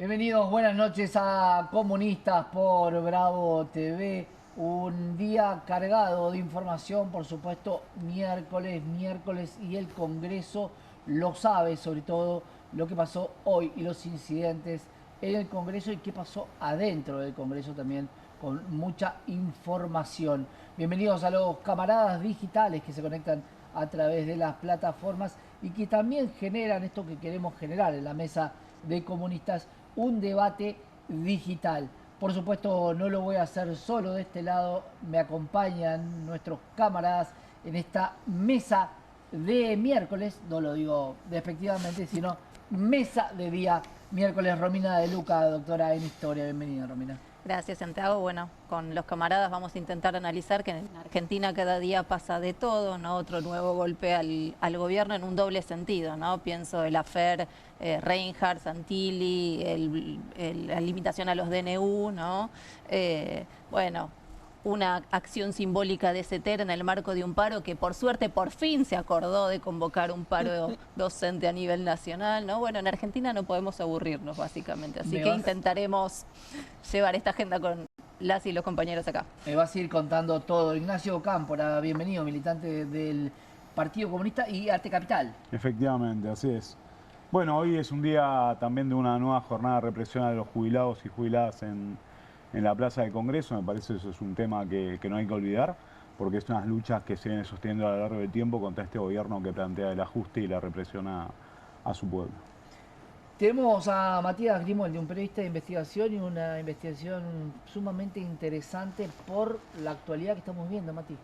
Bienvenidos, buenas noches a Comunistas por Bravo TV. Un día cargado de información, por supuesto, miércoles y el Congreso lo sabe, sobre todo lo que pasó hoy y los incidentes en el Congreso y qué pasó adentro del Congreso también, con mucha información. Bienvenidos a los camaradas digitales que se conectan a través de las plataformas y que también generan esto que queremos generar en la mesa de comunistas, un debate digital. Por supuesto, no lo voy a hacer solo de este lado, me acompañan nuestros camaradas en esta mesa de miércoles, no lo digo despectivamente, sino mesa de día miércoles. Romina de Luca, doctora en Historia. Bienvenida, Romina. Gracias, Santiago. Bueno, con los camaradas vamos a intentar analizar que en Argentina cada día pasa de todo, ¿no? Otro nuevo golpe al gobierno en un doble sentido, ¿no? Pienso el afer Reinhardt, Santilli, la limitación a los DNU, ¿no? Bueno, una acción simbólica de CETER en el marco de un paro que por suerte por fin se acordó de convocar un paro docente a nivel nacional, ¿no? Bueno, en Argentina no podemos aburrirnos básicamente, así que intentaremos llevar esta agenda con las y los compañeros acá. Me vas a ir contando todo. Ignacio Cámpora, bienvenido, militante del Partido Comunista y Arte Capital. Efectivamente, así es. Bueno, hoy es un día también de una nueva jornada de represión a los jubilados y jubiladas en la Plaza del Congreso. Me parece que eso es un tema que no hay que olvidar, porque es unas luchas que se vienen sosteniendo a lo largo del tiempo contra este gobierno que plantea el ajuste y la represión a su pueblo. Tenemos a Matías Grimaldi, un periodista de investigación y una investigación sumamente interesante por la actualidad que estamos viendo, Mati.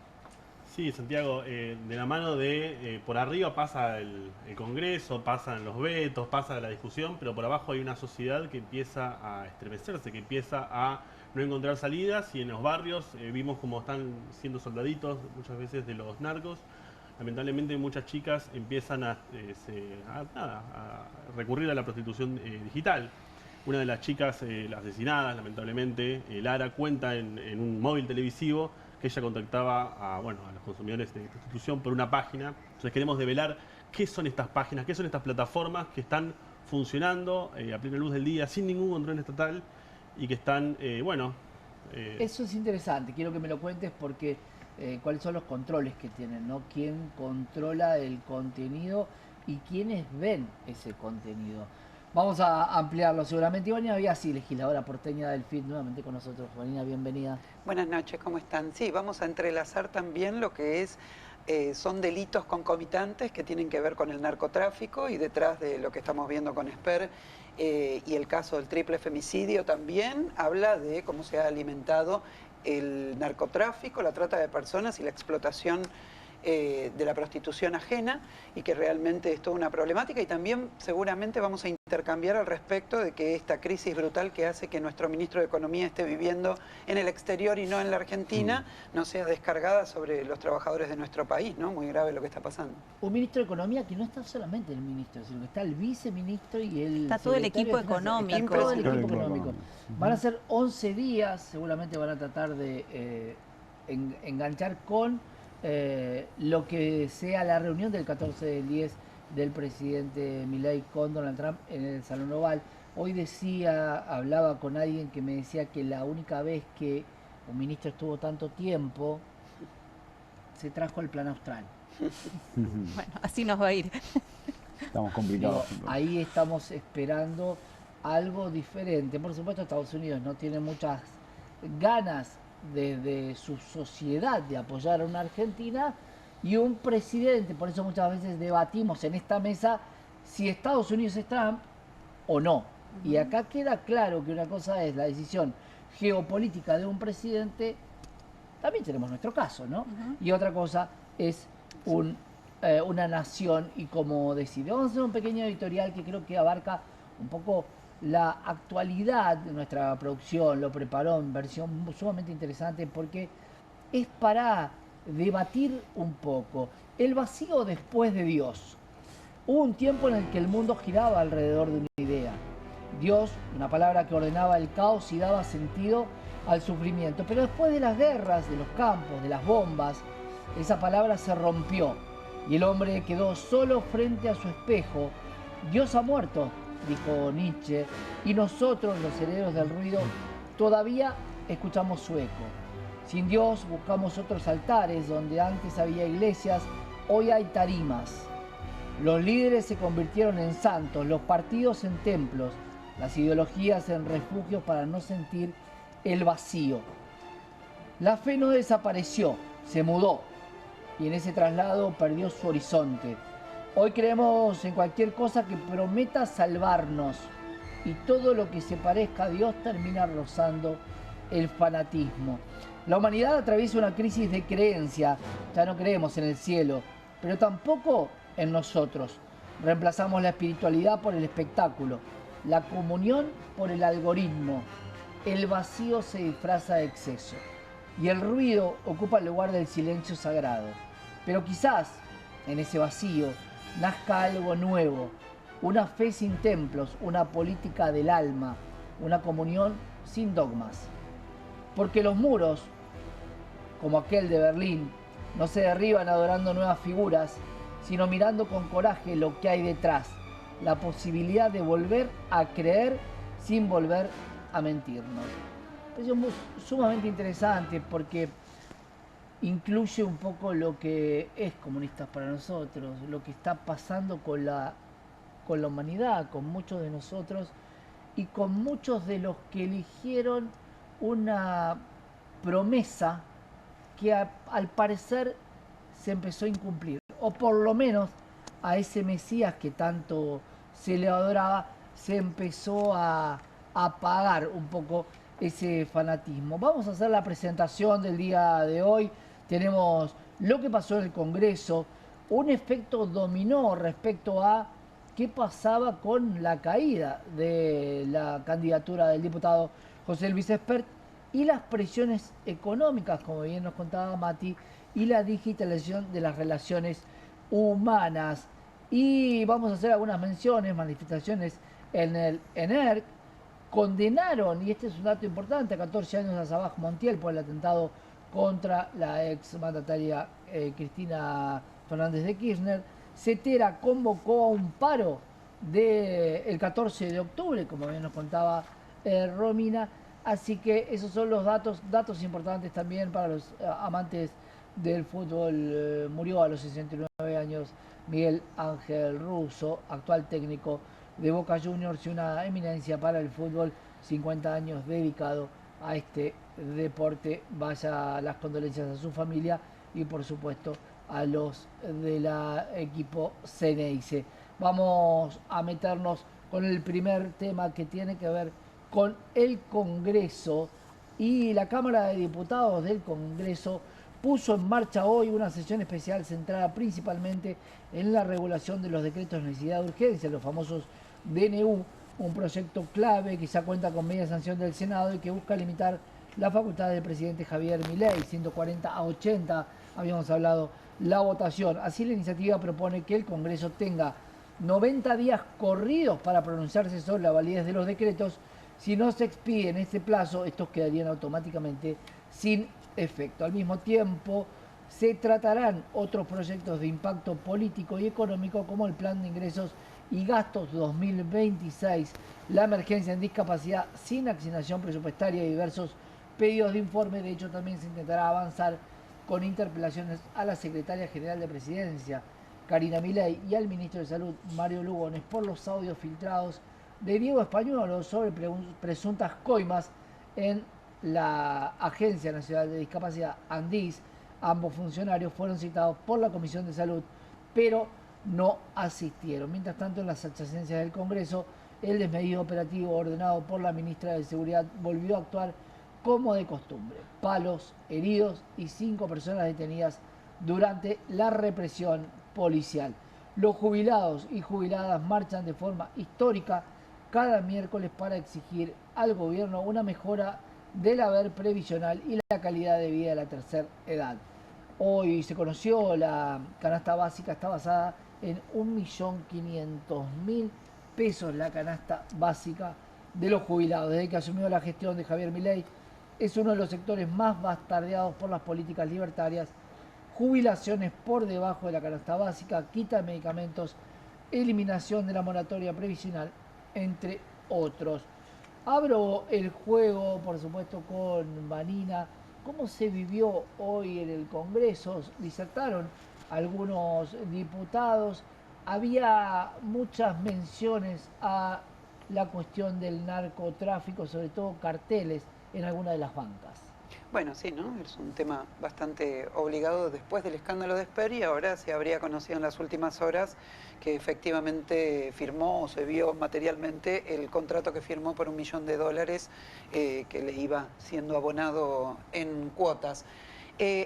Sí, Santiago, de la mano de, por arriba pasa el Congreso, pasan los vetos, pasa la discusión, pero por abajo hay una sociedad que empieza a estremecerse, que empieza a no encontrar salidas, y en los barrios vimos como están siendo soldaditos muchas veces de los narcos. Lamentablemente muchas chicas empiezan a recurrir a la prostitución digital. Una de las chicas asesinadas, lamentablemente, Lara, cuenta en un móvil televisivo que ella contactaba a los consumidores de prostitución por una página. Entonces queremos develar qué son estas páginas, qué son estas plataformas que están funcionando a plena luz del día, sin ningún control estatal, y que están, Eso es interesante, quiero que me lo cuentes porque cuáles son los controles que tienen, ¿no? ¿Quién controla el contenido y quiénes ven ese contenido? Vamos a ampliarlo seguramente. Ivana Biasi, legisladora porteña del FIT, nuevamente con nosotros. Ivana, bienvenida. Buenas noches, ¿cómo están? Sí, vamos a entrelazar también lo que es, son delitos concomitantes que tienen que ver con el narcotráfico, y detrás de lo que estamos viendo con Esper y el caso del triple femicidio también habla de cómo se ha alimentado el narcotráfico, la trata de personas y la explotación de la prostitución ajena, y que realmente es toda una problemática. Y también seguramente vamos a intercambiar al respecto de que esta crisis brutal que hace que nuestro ministro de Economía esté viviendo en el exterior y no en la Argentina no sea descargada sobre los trabajadores de nuestro país, ¿no? Muy grave lo que está pasando. Un ministro de Economía que no está solamente el ministro, sino que está el viceministro y el está todo el equipo económico. Está todo el equipo económico. Van a ser 11 días, seguramente van a tratar de enganchar con lo que sea la reunión del 14 del 10 del presidente Milei con Donald Trump en el Salón Oval. Hoy hablaba con alguien que me decía que la única vez que un ministro estuvo tanto tiempo se trajo el plan austral. Bueno, así nos va a ir. Estamos complicados. Ahí estamos esperando algo diferente. Por supuesto, Estados Unidos no tiene muchas ganas desde su sociedad de apoyar a una Argentina y un presidente. Por eso muchas veces debatimos en esta mesa si Estados Unidos es Trump o no. Y acá queda claro que una cosa es la decisión geopolítica de un presidente, también tenemos nuestro caso, ¿no? Y otra cosa es una nación y cómo decide. Vamos a hacer un pequeño editorial que creo que abarca un poco la actualidad de nuestra producción, lo preparó en versión sumamente interesante porque es para debatir un poco. El vacío después de Dios. Hubo un tiempo en el que el mundo giraba alrededor de una idea. Dios, una palabra que ordenaba el caos y daba sentido al sufrimiento. Pero después de las guerras, de los campos, de las bombas, esa palabra se rompió y el hombre quedó solo frente a su espejo. Dios ha muerto. dijo Nietzsche, y nosotros, los herederos del ruido, todavía escuchamos su eco. Sin Dios buscamos otros altares, donde antes había iglesias, hoy hay tarimas. Los líderes se convirtieron en santos, los partidos en templos, las ideologías en refugios para no sentir el vacío. La fe no desapareció, se mudó, y en ese traslado perdió su horizonte. Hoy creemos en cualquier cosa que prometa salvarnos, y todo lo que se parezca a Dios termina rozando el fanatismo. La humanidad atraviesa una crisis de creencia. Ya no creemos en el cielo, pero tampoco en nosotros. Reemplazamos la espiritualidad por el espectáculo, la comunión por el algoritmo. El vacío se disfraza de exceso y el ruido ocupa el lugar del silencio sagrado. Pero quizás en ese vacío nazca algo nuevo, una fe sin templos, una política del alma, una comunión sin dogmas. Porque los muros, como aquel de Berlín, no se derriban adorando nuevas figuras, sino mirando con coraje lo que hay detrás, la posibilidad de volver a creer sin volver a mentirnos. Es sumamente interesante porque incluye un poco lo que es Comunistas para nosotros, lo que está pasando con la humanidad, con muchos de nosotros y con muchos de los que eligieron una promesa que al parecer se empezó a incumplir, o por lo menos a ese Mesías que tanto se le adoraba se empezó a apagar un poco ese fanatismo. Vamos a hacer la presentación del día de hoy. Tenemos lo que pasó en el Congreso, un efecto dominó respecto a qué pasaba con la caída de la candidatura del diputado José Luis Espert y las presiones económicas, como bien nos contaba Mati, y la digitalización de las relaciones humanas. Y vamos a hacer algunas menciones, manifestaciones en el ENERC. Condenaron, y este es un dato importante, a 14 años a Sabaj Montiel por el atentado contra la ex mandataria Cristina Fernández de Kirchner. CETERA convocó a un paro el 14 de octubre, como bien nos contaba Romina. Así que esos son los datos importantes también para los amantes del fútbol. Murió a los 69 años Miguel Ángel Russo, actual técnico de Boca Juniors y una eminencia para el fútbol, 50 años dedicado a este deporte. Vaya las condolencias a su familia y por supuesto a los del equipo Ceneice. Vamos a meternos con el primer tema que tiene que ver con el Congreso, y la Cámara de Diputados del Congreso puso en marcha hoy una sesión especial centrada principalmente en la regulación de los decretos de necesidad de urgencia, los famosos DNU, un proyecto clave que ya cuenta con media sanción del Senado y que busca limitar la facultad del presidente Javier Milei, 140 a 80, habíamos hablado la votación. Así la iniciativa propone que el Congreso tenga 90 días corridos para pronunciarse sobre la validez de los decretos. Si no se expide en este plazo, estos quedarían automáticamente sin efecto. Al mismo tiempo, se tratarán otros proyectos de impacto político y económico como el Plan de Ingresos y Gastos 2026, la emergencia en discapacidad sin asignación presupuestaria y diversos pedidos de informe. De hecho, también se intentará avanzar con interpelaciones a la Secretaria General de Presidencia, Karina Milei, y al Ministro de Salud, Mario Lugones, por los audios filtrados de Diego Españolo sobre presuntas coimas en la Agencia Nacional de Discapacidad, ANDIS. Ambos funcionarios fueron citados por la Comisión de Salud, pero no asistieron. Mientras tanto, en las adyacencias del Congreso, el desmedido operativo ordenado por la ministra de Seguridad volvió a actuar como de costumbre. Palos, heridos y 5 personas detenidas durante la represión policial. Los jubilados y jubiladas marchan de forma histórica cada miércoles para exigir al gobierno una mejora del haber previsional y la calidad de vida de la tercera edad. Hoy se conoció la canasta básica, está basada en 1.500.000 pesos la canasta básica de los jubilados. Desde que asumió la gestión de Javier Milei, es uno de los sectores más bastardeados por las políticas libertarias. Jubilaciones por debajo de la canasta básica, quita de medicamentos, eliminación de la moratoria previsional entre otros. Abro el juego, por supuesto, con Vanina. ¿Cómo se vivió hoy en el Congreso? Disertaron algunos diputados. Había muchas menciones a la cuestión del narcotráfico, sobre todo carteles en algunas de las bancas. Bueno, sí, ¿no? Es un tema bastante obligado después del escándalo de Esper, y ahora se habría conocido en las últimas horas que efectivamente firmó o se vio materialmente el contrato que firmó por $1 millón que le iba siendo abonado en cuotas.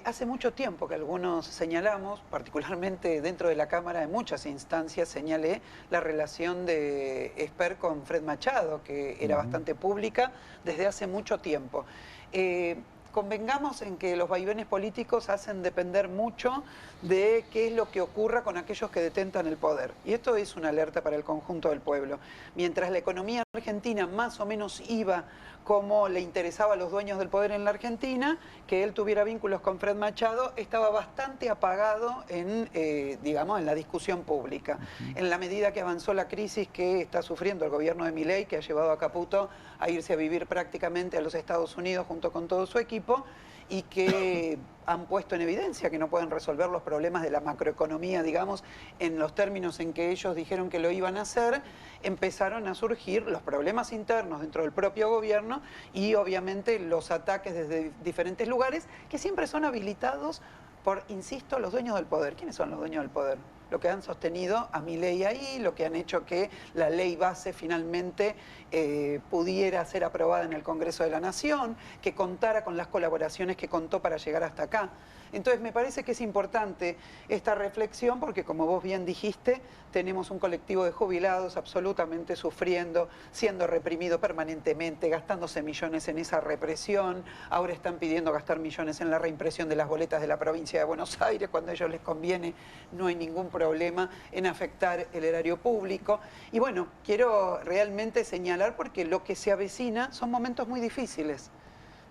Hace mucho tiempo que algunos señalamos, particularmente dentro de la Cámara, en muchas instancias señalé la relación de Esper con Fred Machado, que era bastante pública desde hace mucho tiempo. Convengamos en que los vaivenes políticos hacen depender mucho de qué es lo que ocurra con aquellos que detentan el poder. Y esto es una alerta para el conjunto del pueblo. Mientras la economía argentina más o menos iba como le interesaba a los dueños del poder en la Argentina, que él tuviera vínculos con Fred Machado estaba bastante apagado en, digamos, en la discusión pública. En la medida que avanzó la crisis que está sufriendo el gobierno de Milei, que ha llevado a Caputo a irse a vivir prácticamente a los Estados Unidos junto con todo su equipo, y que han puesto en evidencia que no pueden resolver los problemas de la macroeconomía, digamos, en los términos en que ellos dijeron que lo iban a hacer, empezaron a surgir los problemas internos dentro del propio gobierno y obviamente los ataques desde diferentes lugares que siempre son habilitados por, insisto, los dueños del poder. ¿Quiénes son los dueños del poder? Lo que han sostenido a Milei ahí, lo que han hecho que la ley base finalmente pudiera ser aprobada en el Congreso de la Nación, que contara con las colaboraciones que contó para llegar hasta acá. Entonces me parece que es importante esta reflexión porque, como vos bien dijiste, tenemos un colectivo de jubilados absolutamente sufriendo, siendo reprimido permanentemente, gastándose millones en esa represión. Ahora están pidiendo gastar millones en la reimpresión de las boletas de la provincia de Buenos Aires. Cuando a ellos les conviene, no hay ningún problema en afectar el erario público. Y bueno, quiero realmente señalar porque lo que se avecina son momentos muy difíciles.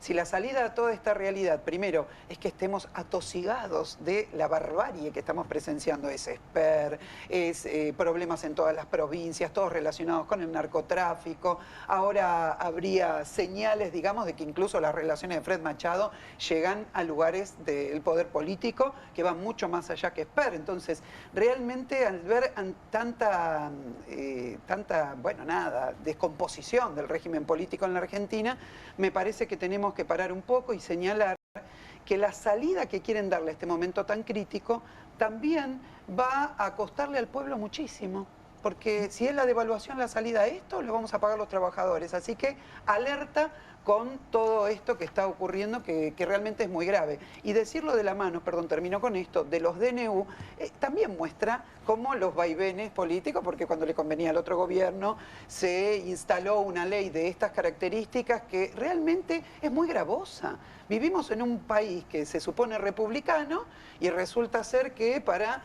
Si la salida a toda esta realidad, primero, es que estemos atosigados de la barbarie que estamos presenciando, es Esper, es problemas en todas las provincias, todos relacionados con el narcotráfico. Ahora habría señales, digamos, de que incluso las relaciones de Fred Machado llegan a lugares del poder político que van mucho más allá que Esper. Entonces, realmente al ver tanta, bueno, nada, descomposición del régimen político en la Argentina, me parece que tenemos que parar un poco y señalar que la salida que quieren darle a este momento tan crítico también va a costarle al pueblo muchísimo, porque si es la devaluación la salida a esto, lo vamos a pagar los trabajadores. Así que alerta con todo esto que está ocurriendo, que realmente es muy grave. Y decirlo de la mano, perdón, termino con esto, de los DNU, también muestra cómo los vaivenes políticos, porque cuando le convenía al otro gobierno, se instaló una ley de estas características que realmente es muy gravosa. Vivimos en un país que se supone republicano y resulta ser que para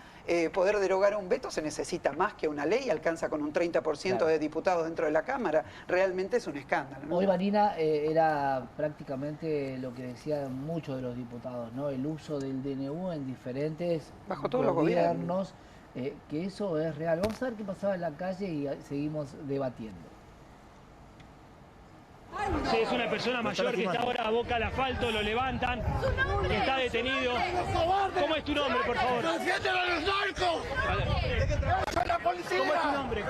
poder derogar un veto se necesita más que una ley, alcanza con un 30% de diputados dentro de la Cámara. Realmente es un escándalo, ¿no? Hoy, Vanina, era prácticamente lo que decían muchos de los diputados, ¿no? El uso del DNU en diferentes bajo todos los gobiernos. Que eso es real. Vamos a ver qué pasaba en la calle y seguimos debatiendo. Sí, es una persona mayor que está ahora a boca al asfalto, lo levantan, que está detenido. ¿Cómo es tu nombre, por favor? ¡Defiéndelo a los narcos! ¡A la policía! ¿Cómo es tu nombre?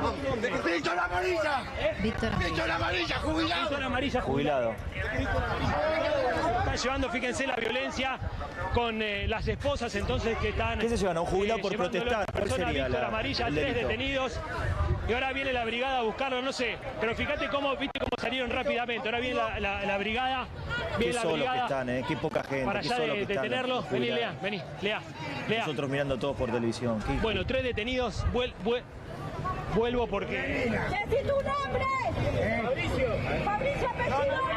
¡Víctor Amarilla! ¡Víctor Amarilla, jubilado! Víctor Amarilla, jubilado. Están llevando, fíjense, la violencia con las esposas, entonces, que están... ¿Qué se llevan a un jubilado por protestar? ¿Cuál sería Víctor Amarilla, 3 detenidos. Y ahora viene la brigada a buscarlo, no sé. Pero fíjate cómo, viste cómo salieron rápidamente. Ahora viene la brigada. Viene qué la solos brigada. Que están, qué poca gente. Para allá de detenerlos. Vení, Lea, vení, Lea. Nosotros mirando todos por televisión. Bueno, 3 detenidos. Vuelvo porque... ¡Decí tu nombre! Fabricio. Fabricio Apellido.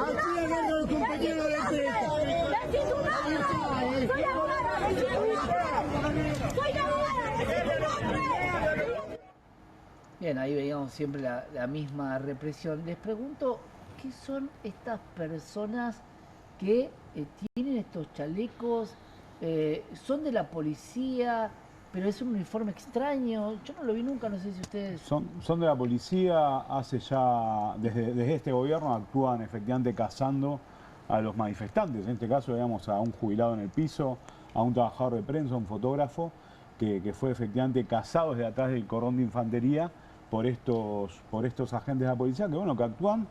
Así agarran los compañeros de Bien, ahí veíamos siempre la misma represión. Les pregunto, ¿qué son estas personas que tienen estos chalecos? ¿Son de la policía? Pero es un uniforme extraño. Yo no lo vi nunca, no sé si ustedes... Son de la policía, hace ya, desde este gobierno actúan efectivamente cazando a los manifestantes. En este caso veíamos a un jubilado en el piso, a un trabajador de prensa, un fotógrafo, que fue efectivamente cazado desde atrás del cordón de infantería por estos agentes de la policía que actúan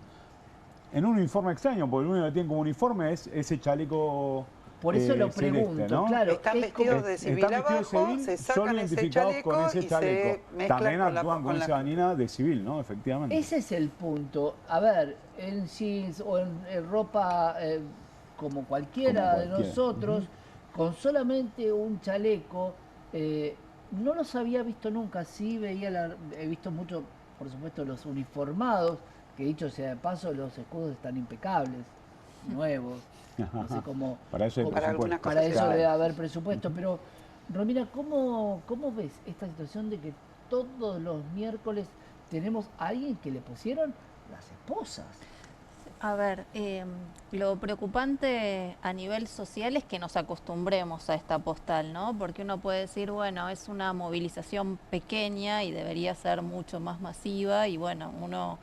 en un uniforme extraño, porque lo único que tienen como uniforme es ese chaleco. Por eso lo celeste, pregunto, ¿no? claro. Están vestidos de civil abajo, se solo sacan ese identificados chaleco con ese y chaleco. se mezclan También con actúan con esa vanina de civil, ¿no? Efectivamente. Ese es el punto. A ver, en jeans o en ropa como cualquiera de nosotros, con solamente un chaleco, no los había visto nunca. Sí he visto mucho, por supuesto, los uniformados, que dicho sea de paso, los escudos están impecables, nuevos. No sé cómo... Para eso hay presupuesto. Para eso debe haber presupuesto. Pero, Romina, ¿cómo ves esta situación de que todos los miércoles tenemos a alguien que le pusieron las esposas? A ver, lo preocupante a nivel social es que nos acostumbremos a esta postal, ¿no? Porque uno puede decir, bueno, es una movilización pequeña y debería ser mucho más masiva y bueno, uno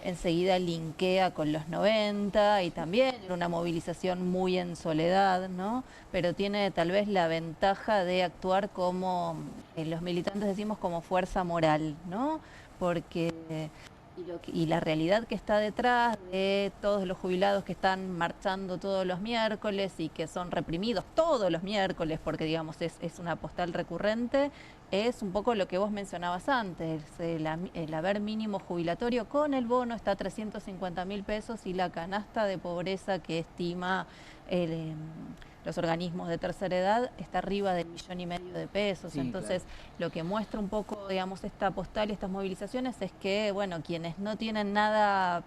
enseguida linkea con los 90 y también era una movilización muy en soledad, ¿no? Pero tiene tal vez la ventaja de actuar como, los militantes decimos, como fuerza moral, ¿no? Porque... Y la realidad que está detrás de todos los jubilados que están marchando todos los miércoles y que son reprimidos todos los miércoles, porque digamos es una postal recurrente, es un poco lo que vos mencionabas antes, el haber mínimo jubilatorio con el bono está a 350.000 pesos y la canasta de pobreza que estima los organismos de tercera edad está arriba del 1,5 millones de pesos. Sí, entonces, claro, lo que muestra un poco, digamos, esta postal y estas movilizaciones es que, bueno, quienes no tienen nada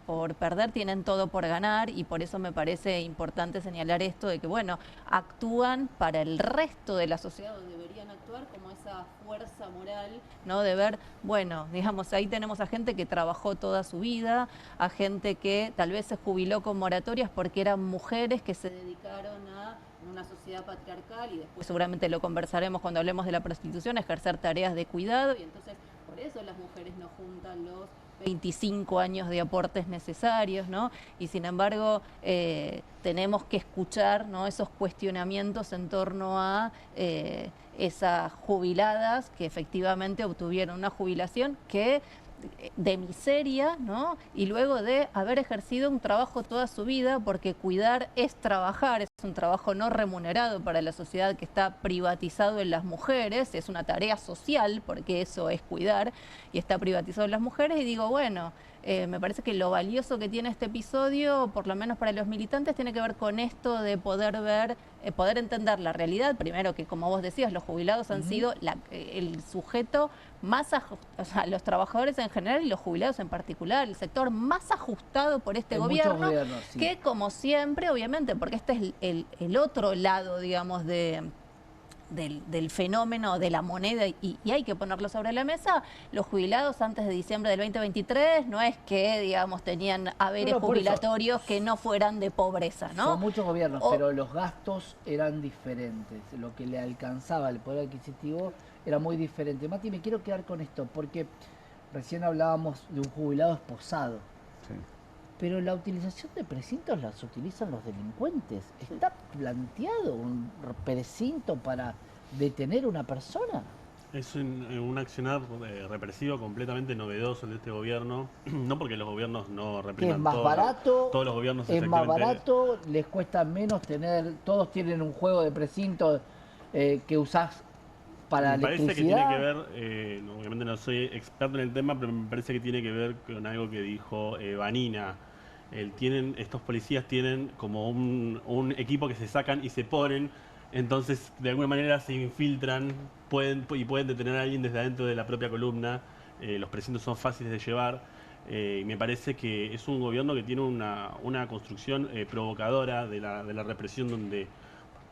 por perder, tienen todo por ganar y por eso me parece importante señalar esto de que, bueno, actúan para el resto de la sociedad, o deberían actuar como esa fuerza moral, ¿no? De ver, bueno, digamos, ahí tenemos a gente que trabajó toda su vida, a gente que tal vez se jubiló con moratorias porque eran mujeres que se dedicaron a, en una sociedad patriarcal, y después seguramente lo conversaremos cuando hablemos de la prostitución, ejercer tareas de cuidado, y entonces por eso las mujeres no juntan los 25 años de aportes necesarios, ¿no? Y sin embargo tenemos que escuchar, ¿no?, esos cuestionamientos en torno a esas jubiladas que efectivamente obtuvieron una jubilación que de miseria, ¿no? Y luego de haber ejercido un trabajo toda su vida, porque cuidar es trabajar, es un trabajo no remunerado para la sociedad que está privatizado en las mujeres, es una tarea social, porque eso es cuidar, y está privatizado en las mujeres, y digo, bueno, me parece que lo valioso que tiene este episodio, por lo menos para los militantes, tiene que ver con esto de poder ver, poder entender la realidad. Primero que, como vos decías, los jubilados han sido el sujeto más, o sea, los trabajadores en general y los jubilados en particular, el sector más ajustado por este gobierno, sí, que como siempre, obviamente, porque este es el otro lado, digamos, del fenómeno de la moneda, y hay que ponerlo sobre la mesa. Los jubilados antes de diciembre del 2023 no es que, digamos, tenían haberes jubilatorios que no fueran de pobreza, ¿no? Son muchos gobiernos, pero los gastos eran diferentes. Lo que le alcanzaba el poder adquisitivo era muy diferente. Mati, me quiero quedar con esto, porque recién hablábamos de un jubilado esposado. Sí. Pero la utilización de precintos las utilizan los delincuentes. ¿Está planteado un precinto para detener a una persona? Es un accionar represivo completamente novedoso de este gobierno. No porque los gobiernos no repriman. Es más barato, todos los gobiernos es más barato, les cuesta menos tener, todos tienen un juego de precintos que usás para electricidad. Me parece que tiene que ver, obviamente no soy experto en el tema, pero me parece que tiene que ver con algo que dijo Vanina. Estos policías tienen como un equipo que se sacan y se ponen, entonces de alguna manera se infiltran, pueden detener a alguien desde adentro de la propia columna. Los precintos son fáciles de llevar, y me parece que es un gobierno que tiene una construcción provocadora de la represión, donde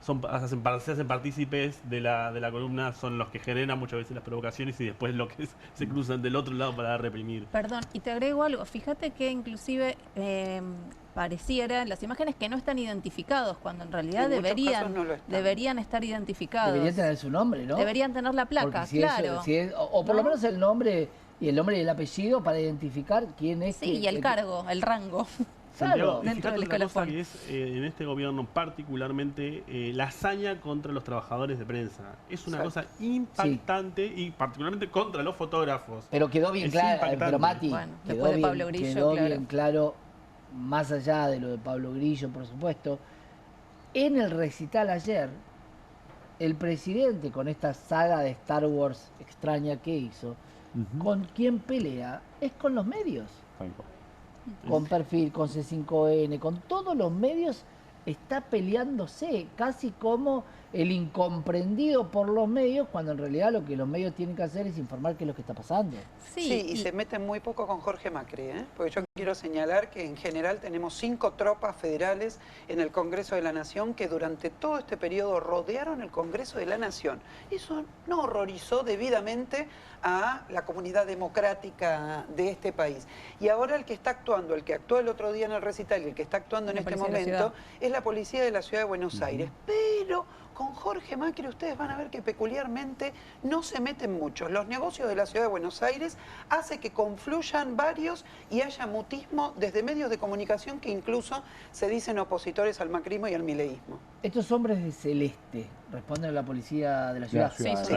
se hacen partícipes de la columna, son los que generan muchas veces las provocaciones y después los que se cruzan del otro lado para reprimir. Perdón, y te agrego algo. Fíjate que inclusive pareciera en las imágenes que no están identificados, cuando en realidad En muchos casos no lo están. deberían estar identificados. Deberían tener su nombre, ¿no? Deberían tener la placa, Porque si claro. o por lo menos el nombre y el apellido para identificar quién es. Sí, y el cargo, el rango. Santiago, Claro, y dentro fíjate del una cosa escalafón. que es en este gobierno particularmente la hazaña contra los trabajadores de prensa. Es una Exacto. cosa impactante y particularmente contra los fotógrafos. Pero quedó bien Es claro, impactante. pero Mati, Bueno, quedó después de bien, Pablo Grillo, quedó claro. bien claro, más allá de lo de Pablo Grillo, por supuesto. En el recital ayer, el presidente, con esta saga de Star Wars extraña que hizo, con quien pelea es con los medios. Con Perfil, con C5N, con todos los medios está peleándose, casi como el incomprendido por los medios, cuando en realidad lo que los medios tienen que hacer es informar qué es lo que está pasando. Sí, y se meten muy poco con Jorge Macri, ¿eh? Porque yo quiero señalar que en general tenemos 5 tropas federales en el Congreso de la Nación que durante todo este periodo rodearon el Congreso de la Nación. Eso no horrorizó debidamente a la comunidad democrática de este país. Y ahora el que está actuando, el que actuó el otro día en el recital y el que está actuando en La este policía de la momento es la policía de la Ciudad de Buenos Aires. Pero con Jorge Macri ustedes van a ver que peculiarmente no se meten muchos. Los negocios de la Ciudad de Buenos Aires hace que confluyan varios y haya mutismo desde medios de comunicación que incluso se dicen opositores al macrismo y al mileísmo. Estos hombres de celeste responden a la policía de la ciudad. Sí, sí,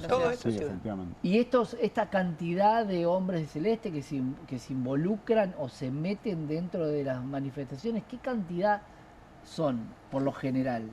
todo esto sí, ciudad. efectivamente. Y esta cantidad de hombres de celeste que se involucran o se meten dentro de las manifestaciones, ¿qué cantidad son por lo general?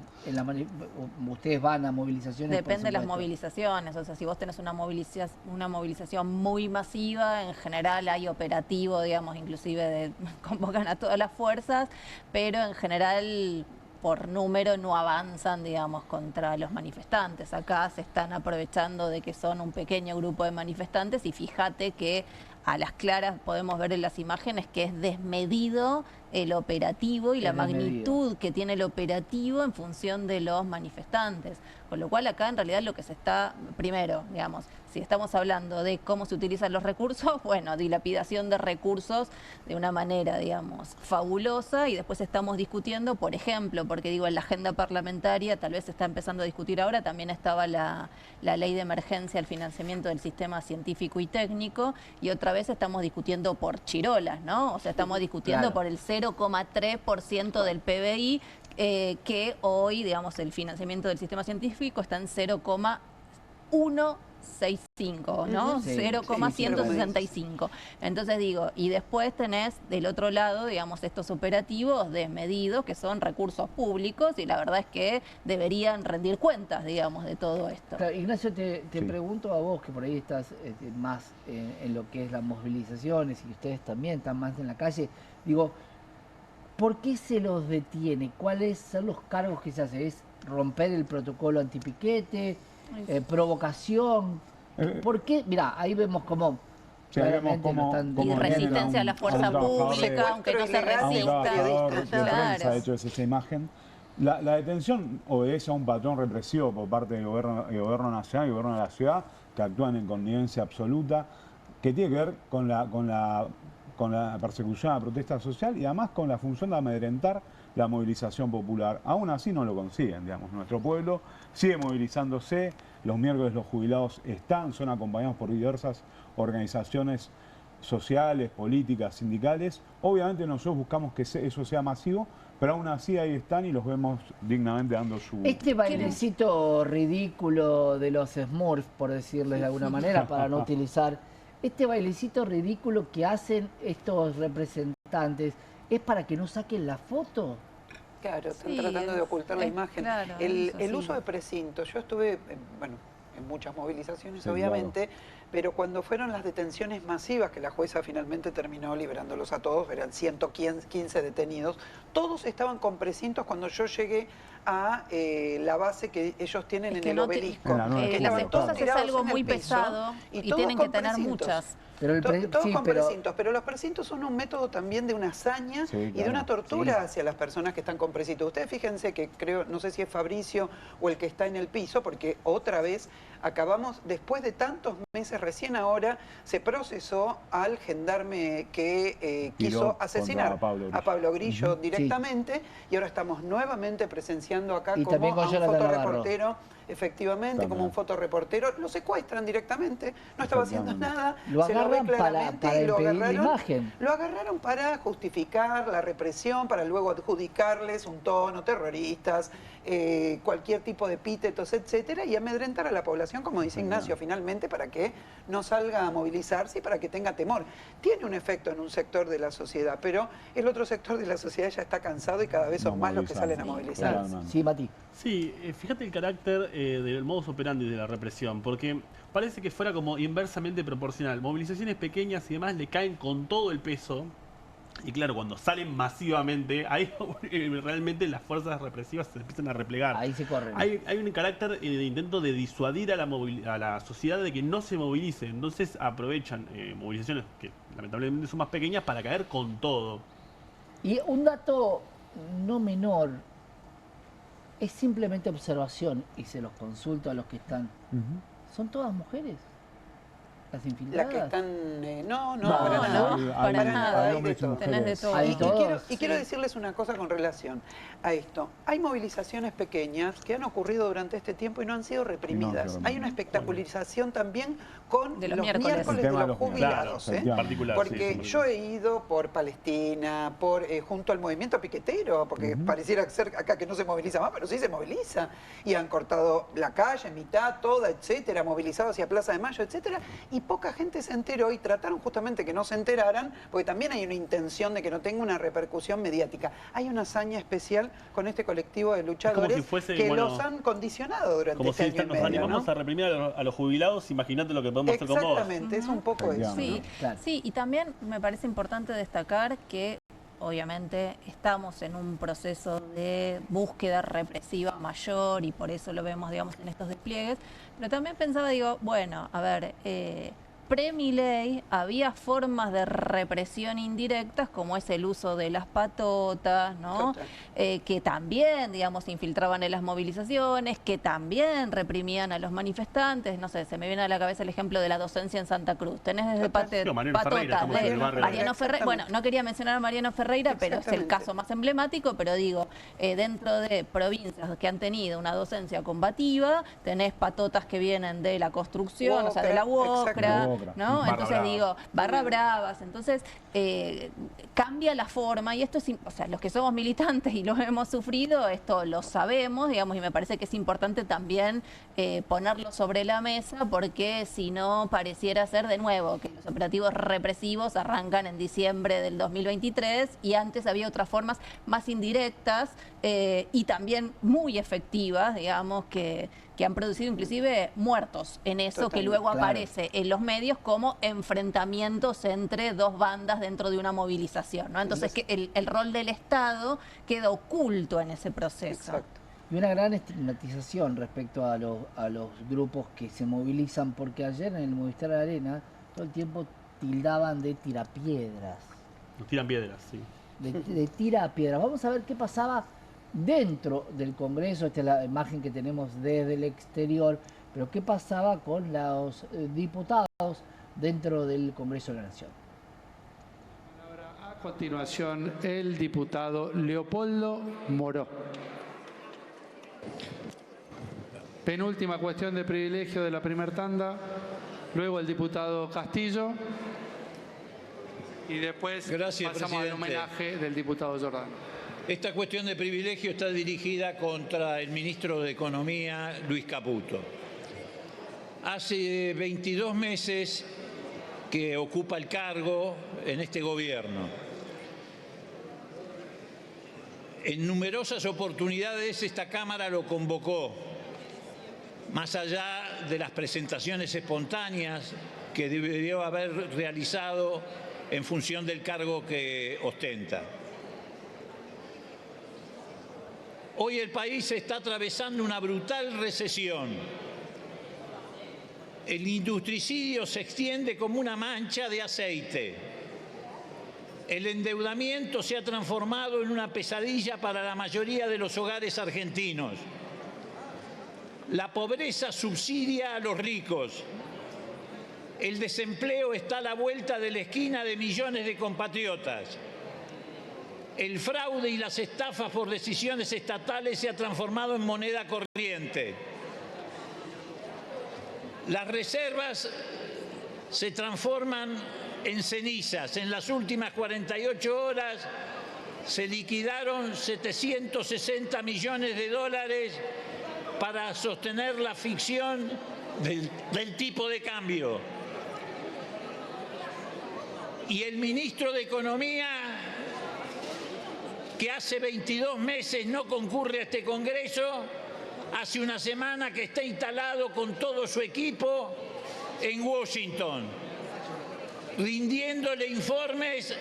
Ustedes van a movilizaciones. Depende de las por supuesto. movilizaciones, o sea, si vos tenés una movilización muy masiva, en general hay operativo, digamos, inclusive convocan a todas las fuerzas, pero en general por número no avanzan, digamos, contra los manifestantes. Acá se están aprovechando de que son un pequeño grupo de manifestantes y fíjate que a las claras podemos ver en las imágenes que es desmedido el operativo y la magnitud que tiene el operativo en función de los manifestantes. Con lo cual acá en realidad lo que se está, primero, digamos, si estamos hablando de cómo se utilizan los recursos, bueno, dilapidación de recursos de una manera, digamos, fabulosa, y después estamos discutiendo, por ejemplo, porque digo, en la agenda parlamentaria, tal vez se está empezando a discutir ahora, también estaba la ley de emergencia, el financiamiento del sistema científico y técnico, y otra vez estamos discutiendo por chirolas, ¿no? O sea, estamos discutiendo por el 0,3% del PBI, que hoy, digamos, el financiamiento del sistema científico está en 0,165, ¿no? Sí, 0,165. Entonces digo, y después tenés del otro lado, digamos, estos operativos desmedidos que son recursos públicos y la verdad es que deberían rendir cuentas, digamos, de todo esto. Claro, Ignacio, te pregunto a vos, que por ahí estás más en lo que es las movilizaciones y ustedes también están más en la calle, digo, ¿por qué se los detiene? ¿Cuáles son los cargos que se hace? ¿Es romper el protocolo antipiquete? ¿Provocación? ¿Por qué? Mirá, ahí vemos cómo... Sí, vemos cómo y resistencia a la fuerza pública, aunque no se resista. Prensa, de hecho, es esa imagen. La detención obedece a un patrón represivo por parte del gobierno nacional y el gobierno de la ciudad, que actúan en connivencia absoluta, que tiene que ver con la persecución a la protesta social y además con la función de amedrentar la movilización popular. Aún así no lo consiguen, digamos. Nuestro pueblo sigue movilizándose, los miércoles los jubilados son acompañados por diversas organizaciones sociales, políticas, sindicales. Obviamente nosotros buscamos que eso sea masivo, pero aún así ahí están y los vemos dignamente dando su... Este bailecito ridículo de los Smurfs, por decirles de alguna manera, para no utilizar... Este bailecito ridículo que hacen estos representantes, ¿es para que no saquen la foto? Claro, están tratando de ocultar la imagen. Claro, el uso de precintos, yo estuve, en muchas movilizaciones, obviamente, pero cuando fueron las detenciones masivas, que la jueza finalmente terminó liberándolos a todos, eran 115 detenidos, todos estaban con precintos cuando yo llegué a la base que ellos tienen en el obelisco. Las esposas es algo muy pesado y tienen que tener muchas. Pero el Todos sí, con pero precintos, pero los precintos son un método también de una hazaña Sí, y de claro. una tortura Sí. hacia las personas que están con precintos. Ustedes fíjense que creo, no sé si es Fabricio o el que está en el piso, porque otra vez acabamos, después de tantos meses, recién ahora se procesó al gendarme que Tiró quiso contra asesinar a Pablo Grillo. directamente, y ahora estamos nuevamente presenciando acá Y como también con a un Jonathan Navarro. fotoreportero, efectivamente, También. como un fotoreportero, lo secuestran directamente, no estaba haciendo Efectivamente. nada, Lo se lo ve agarran claramente para y lo impedir la agarraron, imagen. lo agarraron para justificar la represión, para luego adjudicarles un tono, terroristas, cualquier tipo de epítetos, etcétera, y amedrentar a la población, como dice Ignacio, finalmente, para que no salga a movilizarse y para que tenga temor. Tiene un efecto en un sector de la sociedad, pero el otro sector de la sociedad ya está cansado y cada vez son No más los que movilizan. salen a Sí, movilizar. totalmente. sí, Mati. Sí, fíjate el carácter del modus operandi de la represión, porque parece que fuera como inversamente proporcional. Movilizaciones pequeñas y demás le caen con todo el peso. Y claro, cuando salen masivamente, ahí realmente las fuerzas represivas se empiezan a replegar. Ahí se corren. Hay un carácter de intento de disuadir a la sociedad de que no se movilice. Entonces aprovechan movilizaciones que lamentablemente son más pequeñas para caer con todo. Y un dato no menor, es simplemente observación, y se los consulto a los que están. ¿Son todas mujeres? ¿Las Las infiltradas? que están... no, No, para no, nada. para nada. hay hombres y de todo. Tenés de mujeres. todo. Hay Y todos. quiero decirles una cosa con relación a esto. Hay movilizaciones pequeñas que han ocurrido durante este tiempo y no han sido reprimidas. Hay una espectacularización también con De los los miércoles. miércoles El de tema de los los jubilados. miércoles, ¿eh? efectivamente. Particular, Porque sí, yo he ido por Palestina, junto al movimiento piquetero, porque pareciera ser acá que no se moviliza más, pero sí se moviliza. Y han cortado la calle, mitad, toda, etcétera, movilizado hacia Plaza de Mayo, etcétera. Y poca gente se enteró y trataron justamente que no se enteraran, porque también hay una intención de que no tenga una repercusión mediática. Hay una hazaña especial con este colectivo de luchadores si fuese, que bueno, los han condicionado durante Como este si año y nos medio, animamos ¿no? a reprimir a los jubilados, imagínate lo que podemos hacer con vos. Exactamente, es un poco eso. Sí, Claro. sí, y también me parece importante destacar que obviamente estamos en un proceso de búsqueda represiva mayor y por eso lo vemos, digamos, en estos despliegues, pero también pensaba, digo, bueno, a ver, pre-Milei había formas de represión indirectas como es el uso de las patotas, ¿no? Total. Que también, digamos, se infiltraban en las movilizaciones, que también reprimían a los manifestantes. No sé, se me viene a la cabeza el ejemplo de la docencia en Santa Cruz. Tenés desde No, Mariano Ferreira, patotas estamos en de el barrio. Mariano Ferreira. Bueno, no quería mencionar a Mariano Ferreira, pero es el Exactamente. caso más emblemático, pero digo, dentro de provincias que han tenido una docencia combativa, tenés patotas que vienen de la construcción, o sea, de la Uocra, UOCRA, ¿no? Barra Entonces Brava. digo, barra bravas, entonces cambia la forma y esto es, o sea, los que somos militantes y lo hemos sufrido, esto lo sabemos, digamos, y me parece que es importante también ponerlo sobre la mesa porque si no pareciera ser de nuevo que los operativos represivos arrancan en diciembre del 2023 y antes había otras formas más indirectas y también muy efectivas, digamos, que han producido inclusive muertos en eso que Totalmente. luego Claro. aparece en los medios como enfrentamientos entre dos bandas dentro de una movilización, ¿no? Entonces que el rol del Estado queda oculto en ese proceso. Exacto. Y una gran estigmatización respecto a los grupos que se movilizan, porque ayer en el Movistar Arena todo el tiempo tildaban de tirapiedras, Nos tiran piedras, sí. de tirapiedras. Vamos a ver qué pasaba dentro del Congreso. Esta es la imagen que tenemos desde el exterior, pero qué pasaba con los diputados dentro del Congreso de la Nación. A continuación, el diputado Leopoldo Moró. Penúltima cuestión de privilegio de la primera tanda, luego el diputado Castillo y después Gracias, pasamos al presidente. homenaje del diputado Jordán. Esta cuestión de privilegio está dirigida contra el ministro de Economía, Luis Caputo. Hace 22 meses que ocupa el cargo en este gobierno. En numerosas oportunidades esta Cámara lo convocó, más allá de las presentaciones espontáneas que debió haber realizado en función del cargo que ostenta. Hoy el país está atravesando una brutal recesión. El industricidio se extiende como una mancha de aceite. El endeudamiento se ha transformado en una pesadilla para la mayoría de los hogares argentinos. La pobreza subsidia a los ricos. El desempleo está a la vuelta de la esquina de millones de compatriotas. El fraude y las estafas por decisiones estatales se ha transformado en moneda corriente. Las reservas se transforman en cenizas. En las últimas 48 horas se liquidaron 760 millones de dólares para sostener la ficción del tipo de cambio. Y el ministro de Economía, que hace 22 meses no concurre a este Congreso, hace una semana que está instalado con todo su equipo en Washington, rindiéndole informes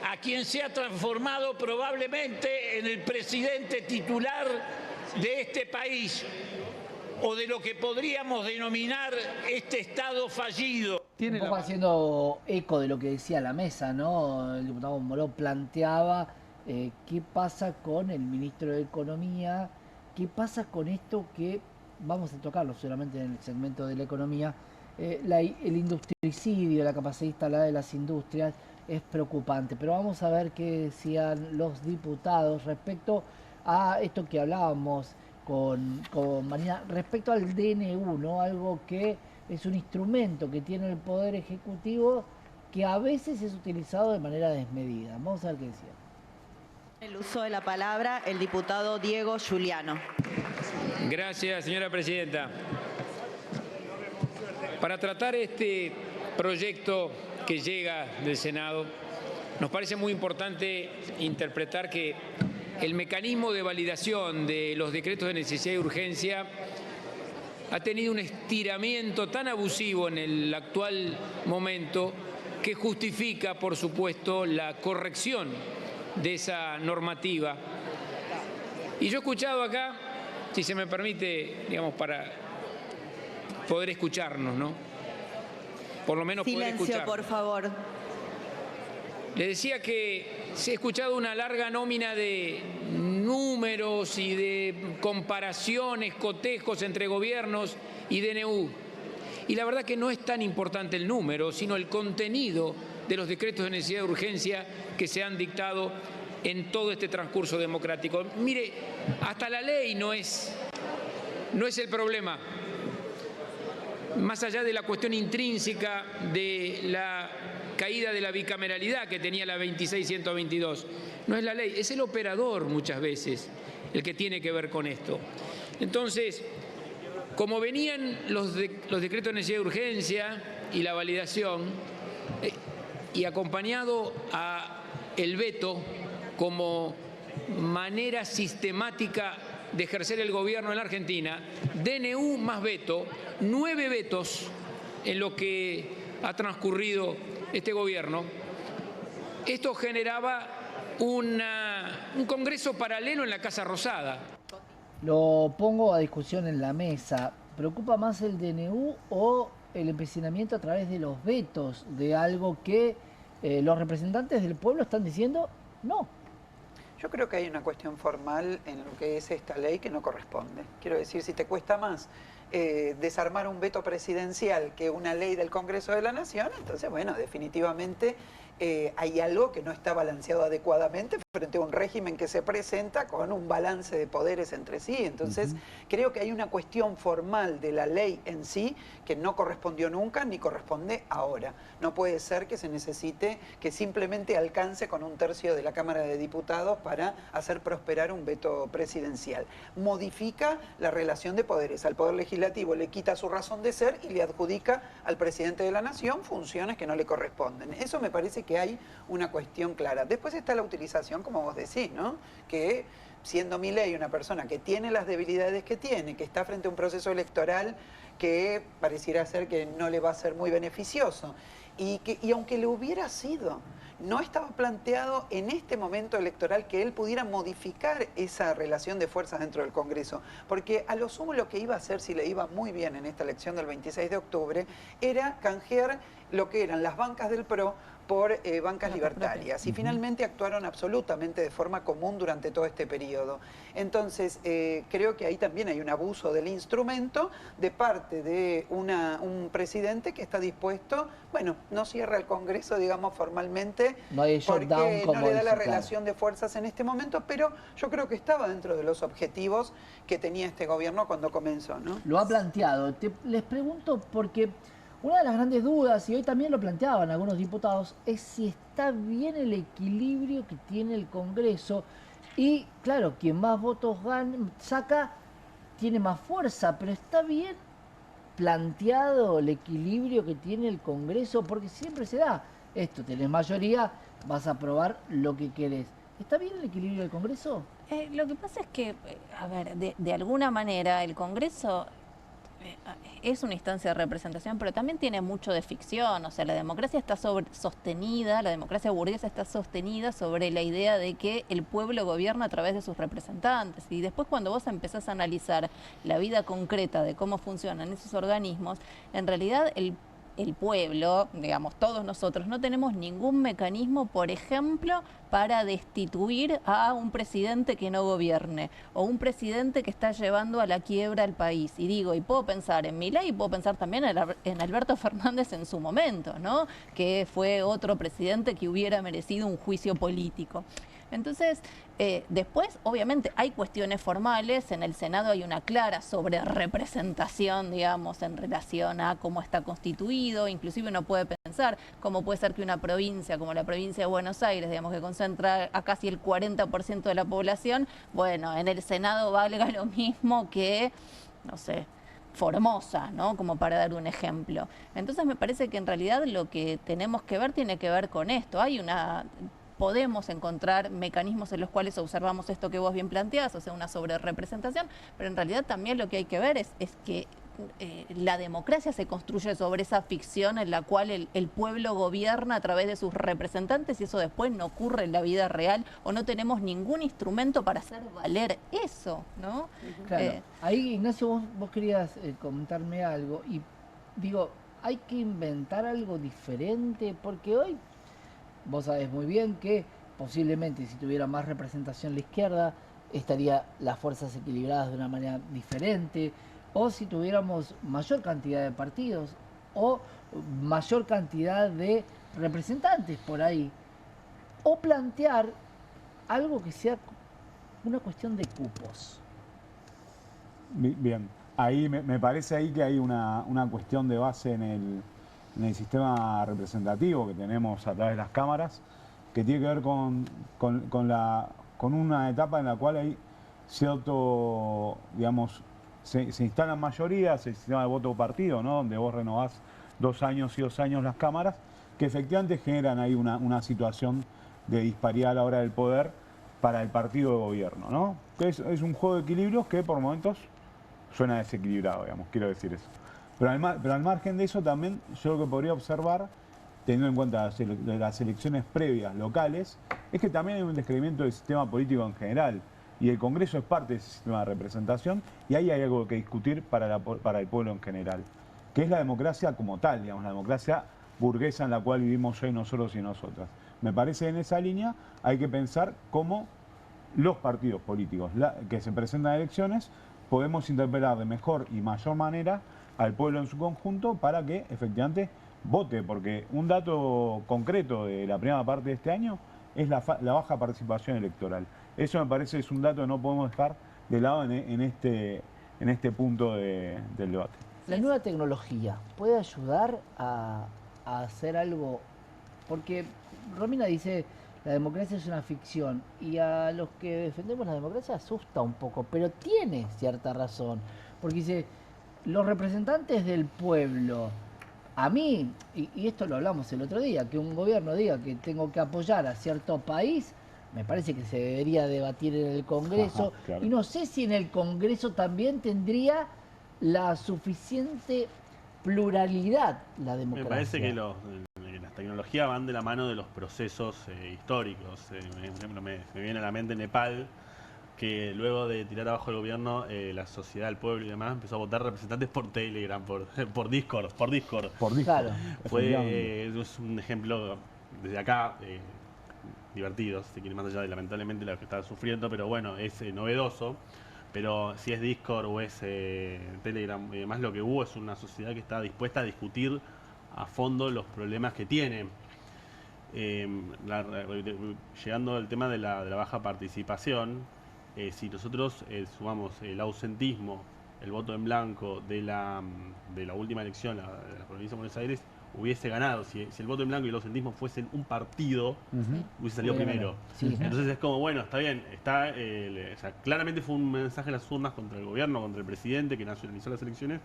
a quien se ha transformado probablemente en el presidente titular de este país, o de lo que podríamos denominar este Estado fallido. Un poco haciendo eco de lo que decía la mesa, ¿no? El diputado Moró planteaba qué pasa con el ministro de Economía, qué pasa con esto que vamos a tocarlo solamente en el segmento de la economía. El industricidio, la capacidad instalada de las industrias es preocupante, pero vamos a ver qué decían los diputados respecto a esto que hablábamos con Marina, respecto al DNU, ¿no? Algo que es un instrumento que tiene el Poder Ejecutivo que a veces es utilizado de manera desmedida. Vamos a ver qué decía. El uso de la palabra, el diputado Diego Giuliano. Gracias, señora presidenta. Para tratar este proyecto que llega del Senado, nos parece muy importante interpretar que el mecanismo de validación de los decretos de necesidad y urgencia ha tenido un estiramiento tan abusivo en el actual momento que justifica, por supuesto, la corrección de esa normativa. Y yo he escuchado acá, si se me permite, digamos, para poder escucharnos, ¿no? Por lo menos poder escucharnos. Silencio, por favor. Le decía que se ha escuchado una larga nómina de números y de comparaciones, cotejos entre gobiernos y DNU. Y la verdad que no es tan importante el número, sino el contenido de los decretos de necesidad de urgencia que se han dictado en todo este transcurso democrático. Mire, hasta la ley no es el problema. Más allá de la cuestión intrínseca de la caída de la bicameralidad que tenía la 2622, no es la ley, es el operador muchas veces el que tiene que ver con esto. Entonces, como venían los decretos de necesidad de urgencia y la validación, y acompañado a el veto como manera sistemática de ejercer el gobierno en la Argentina, DNU más veto, 9 vetos en lo que ha transcurrido este gobierno. Esto generaba un Congreso paralelo en la Casa Rosada. Lo pongo a discusión en la mesa. ¿Preocupa más el DNU o el empecinamiento a través de los vetos de algo que los representantes del pueblo están diciendo no? Yo creo que hay una cuestión formal en lo que es esta ley que no corresponde. Quiero decir, si te cuesta más desarmar un veto presidencial que una ley del Congreso de la Nación, entonces, bueno, definitivamente hay algo que no está balanceado adecuadamente frente a un régimen que se presenta con un balance de poderes entre sí. Entonces, creo que hay una cuestión formal de la ley en sí que no correspondió nunca ni corresponde ahora. No puede ser que se necesite que simplemente alcance con 1/3 de la Cámara de Diputados para hacer prosperar un veto presidencial. Modifica la relación de poderes. Al Poder Legislativo le quita su razón de ser y le adjudica al presidente de la Nación funciones que no le corresponden. Eso me parece que hay una cuestión clara. Después está la utilización, como vos decís, ¿no? Que siendo Milei una persona que tiene las debilidades que tiene, que está frente a un proceso electoral que pareciera ser que no le va a ser muy beneficioso, y aunque le hubiera sido, no estaba planteado en este momento electoral que él pudiera modificar esa relación de fuerzas dentro del Congreso, porque a lo sumo lo que iba a hacer, si le iba muy bien en esta elección del 26 de octubre, era canjear lo que eran las bancas del PRO por bancas libertarias, y finalmente actuaron absolutamente de forma común durante todo este periodo. Entonces, creo que ahí también hay un abuso del instrumento de parte de un presidente que está dispuesto, bueno, no cierra el Congreso, digamos, formalmente, no hay porque como no le da la dice, relación de fuerzas en este momento, pero yo creo que estaba dentro de los objetivos que tenía este gobierno cuando comenzó, ¿no? Lo ha planteado. Les pregunto porque una de las grandes dudas, y hoy también lo planteaban algunos diputados, es si está bien el equilibrio que tiene el Congreso. Y claro, quien más votos saca tiene más fuerza, pero está bien planteado el equilibrio que tiene el Congreso, porque siempre se da esto, tenés mayoría, vas a aprobar lo que querés. ¿Está bien el equilibrio del Congreso? Lo que pasa es que, a ver, de alguna manera el Congreso es una instancia de representación, pero también tiene mucho de ficción. O sea, la democracia está sostenida, la democracia burguesa está sostenida sobre la idea de que el pueblo gobierna a través de sus representantes. Y después, cuando vos empezás a analizar la vida concreta de cómo funcionan esos organismos, en realidad el pueblo, digamos, todos nosotros, no tenemos ningún mecanismo, por ejemplo, para destituir a un presidente que no gobierne o un presidente que está llevando a la quiebra al país. Y digo, y puedo pensar en Milei y puedo pensar también en Alberto Fernández en su momento, ¿no? Que fue otro presidente que hubiera merecido un juicio político. Entonces, después, obviamente, hay cuestiones formales. En el Senado hay una clara sobrerepresentación, digamos, en relación a cómo está constituido. Inclusive uno puede pensar cómo puede ser que una provincia como la provincia de Buenos Aires, digamos, que concentra a casi el 40% de la población, bueno, en el Senado valga lo mismo que, no sé, Formosa, ¿no? Como para dar un ejemplo. Entonces me parece que en realidad lo que tenemos que ver tiene que ver con esto. Podemos encontrar mecanismos en los cuales observamos esto que vos bien planteás, o sea, una sobrerepresentación, pero en realidad también lo que hay que ver es que la democracia se construye sobre esa ficción en la cual el pueblo gobierna a través de sus representantes, y eso después no ocurre en la vida real, o no tenemos ningún instrumento para hacer valer eso, ¿no? Claro. Ahí, Ignacio, vos querías comentarme algo, y digo, hay que inventar algo diferente, porque hoy vos sabés muy bien que posiblemente si tuviera más representación la izquierda, estaría las fuerzas equilibradas de una manera diferente, o si tuviéramos mayor cantidad de partidos, o mayor cantidad de representantes por ahí, o plantear algo que sea una cuestión de cupos. Bien, ahí me parece ahí que hay una cuestión de base en el sistema representativo que tenemos a través de las cámaras, que tiene que ver con una etapa en la cual hay cierto, digamos, se instalan mayorías, el sistema de voto partido, ¿no? Donde vos renovás 2 años y 2 años las cámaras, que efectivamente generan ahí una situación de disparidad a la hora del poder para el partido de gobierno, ¿no? Es un juego de equilibrios que por momentos suena desequilibrado, digamos, quiero decir eso. Pero al margen de eso también yo lo que podría observar, teniendo en cuenta las elecciones previas locales, es que también hay un descreimiento del sistema político en general. Y el Congreso es parte de ese sistema de representación, y ahí hay algo que discutir para el pueblo en general, que es la democracia como tal, digamos, la democracia burguesa en la cual vivimos hoy nosotros y nosotras. Me parece que en esa línea hay que pensar cómo los partidos políticos que se presentan a elecciones podemos interpelar de mejor y mayor manera al pueblo en su conjunto para que efectivamente vote, porque un dato concreto de la primera parte de este año es la baja participación electoral. Eso me parece es un dato que no podemos dejar de lado en este punto del debate. La nueva tecnología puede ayudar a hacer algo, porque Romina dice, la democracia es una ficción, y a los que defendemos la democracia asusta un poco, pero tiene cierta razón, porque dice, los representantes del pueblo, a mí, y esto lo hablamos el otro día, que un gobierno diga que tengo que apoyar a cierto país, me parece que se debería debatir en el Congreso. Ajá, claro. Y no sé si en el Congreso también tendría la suficiente pluralidad la democracia. Me parece que las tecnología van de la mano de los procesos históricos. Por ejemplo, me viene a la mente Nepal, que luego de tirar abajo el gobierno, la sociedad, el pueblo y demás empezó a votar representantes por Telegram, por Discord. Claro. Es un ejemplo desde acá, divertido, si quiere, más allá de lamentablemente lo que está sufriendo, pero bueno, es novedoso. Pero si es Discord o es Telegram y demás, lo que hubo es una sociedad que está dispuesta a discutir a fondo los problemas que tiene. Llegando al tema de la baja participación, si nosotros sumamos el ausentismo, el voto en blanco de la última elección de la provincia de Buenos Aires, hubiese ganado. Si el voto en blanco y el ausentismo fuesen un partido, hubiese salido primero. Sí. Entonces es como, bueno, está bien, o sea, claramente fue un mensaje en las urnas contra el gobierno, contra el presidente que nacionalizó las elecciones,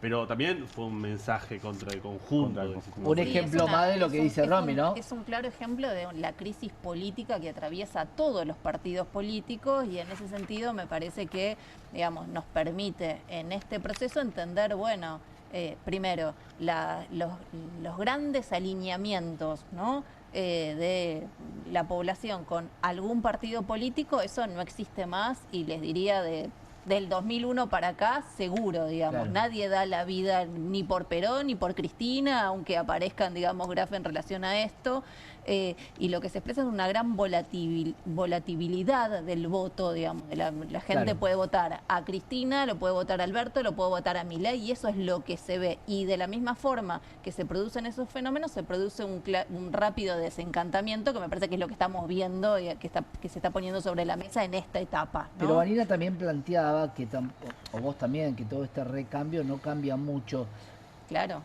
pero también fue un mensaje contra el conjunto. Un ejemplo más de lo que dice Romy, ¿no? Es un claro ejemplo de la crisis política que atraviesa a todos los partidos políticos, y en ese sentido me parece que, digamos, nos permite en este proceso entender, bueno, primero, los grandes alineamientos, ¿no?, de la población con algún partido político, eso no existe más, y les diría del 2001 para acá, seguro, digamos. Claro. Nadie da la vida ni por Perón ni por Cristina, aunque aparezcan, digamos, grafos en relación a esto. Y lo que se expresa es una gran volatilidad del voto, digamos. La gente Claro. puede votar a Cristina, lo puede votar a Alberto, lo puede votar a Milei, y eso es lo que se ve. Y de la misma forma que se producen esos fenómenos, se produce un rápido desencantamiento, que me parece que es lo que estamos viendo y que se está poniendo sobre la mesa en esta etapa, ¿no? Pero Vanina también planteaba que, o vos también, que todo este recambio no cambia mucho. Claro.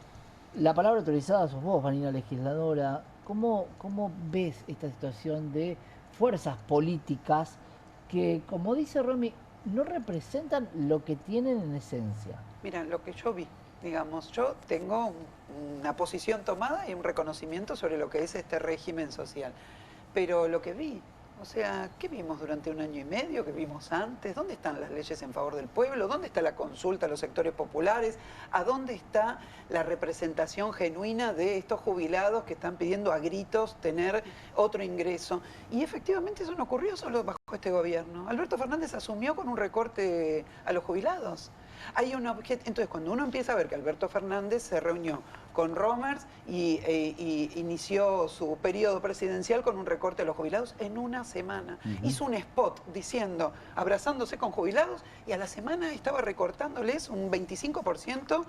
La palabra autorizada sos vos, Vanina, legisladora. ¿Cómo ves esta situación de fuerzas políticas que, como dice Romy, no representan lo que tienen en esencia? Mira, lo que yo vi, digamos, yo tengo una posición tomada y un reconocimiento sobre lo que es este régimen social. Pero lo que vi, o sea, ¿qué vimos durante un año y medio? ¿Qué vimos antes? ¿Dónde están las leyes en favor del pueblo? ¿Dónde está la consulta a los sectores populares? ¿A dónde está la representación genuina de estos jubilados que están pidiendo a gritos tener otro ingreso? Y efectivamente eso no ocurrió solo bajo este gobierno. Alberto Fernández asumió con un recorte a los jubilados. Hay una entonces, cuando uno empieza a ver que Alberto Fernández se reunió con Romers y inició su periodo presidencial con un recorte a los jubilados en una semana. Hizo un spot diciendo, abrazándose con jubilados, y a la semana estaba recortándoles un 25%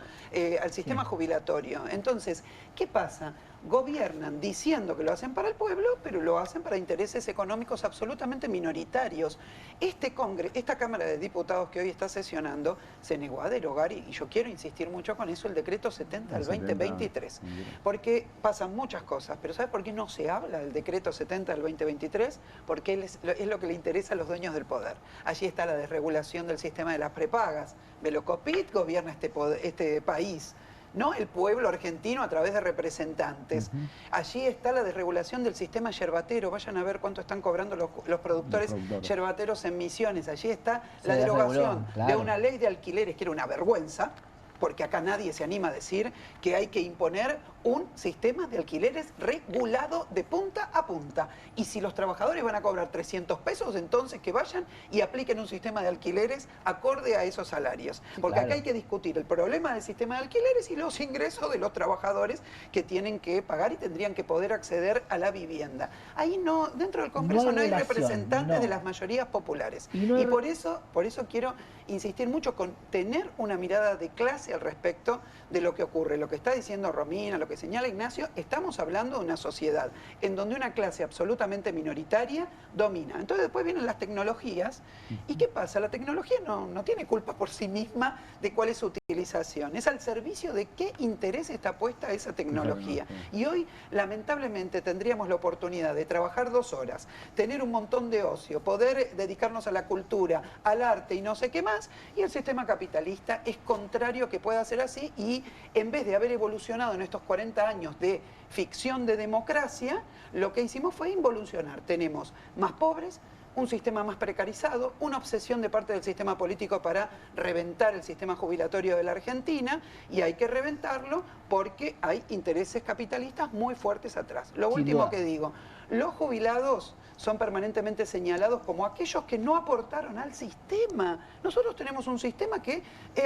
al sistema jubilatorio. Entonces, ¿qué pasa? Gobiernan diciendo que lo hacen para el pueblo, pero lo hacen para intereses económicos absolutamente minoritarios. Esta Cámara de Diputados que hoy está sesionando se negó a derogar, y yo quiero insistir mucho con eso, el decreto 70 del 2023. Porque pasan muchas cosas, pero ¿sabes por qué no se habla del decreto 70 del 2023? Porque es lo que le interesa a los dueños del poder. Allí está la desregulación del sistema de las prepagas. Velocopit gobierna este país, no el pueblo argentino a través de representantes. Allí está la desregulación del sistema yerbatero. Vayan a ver cuánto están cobrando los productores yerbateros en Misiones. Allí está la derogación de una ley de alquileres que era una vergüenza, porque acá nadie se anima a decir que hay que imponer un sistema de alquileres regulado de punta a punta. Y si los trabajadores van a cobrar 300 pesos, entonces que vayan y apliquen un sistema de alquileres acorde a esos salarios. Porque acá hay que discutir el problema del sistema de alquileres y los ingresos de los trabajadores que tienen que pagar y tendrían que poder acceder a la vivienda. Ahí no, dentro del Congreso no hay representantes de las mayorías populares. Y por eso quiero insistir mucho con tener una mirada de clase al respecto de lo que ocurre. Lo que está diciendo Romina, lo que señala Ignacio, estamos hablando de una sociedad en donde una clase absolutamente minoritaria domina. Entonces después vienen las tecnologías. ¿Y qué pasa? La tecnología no tiene culpa por sí misma de cuál es su utilización. Es al servicio de qué interés está puesta esa tecnología. Y hoy, lamentablemente, tendríamos la oportunidad de trabajar 2 horas, tener un montón de ocio, poder dedicarnos a la cultura, al arte y no sé qué más, y el sistema capitalista es contrario a que pueda ser así, y en vez de haber evolucionado en estos 40 años de ficción de democracia, lo que hicimos fue involucionar. Tenemos más pobres, un sistema más precarizado, una obsesión de parte del sistema político para reventar el sistema jubilatorio de la Argentina, y hay que reventarlo porque hay intereses capitalistas muy fuertes atrás. Lo último que digo, los jubilados son permanentemente señalados como aquellos que no aportaron al sistema. Nosotros tenemos un sistema que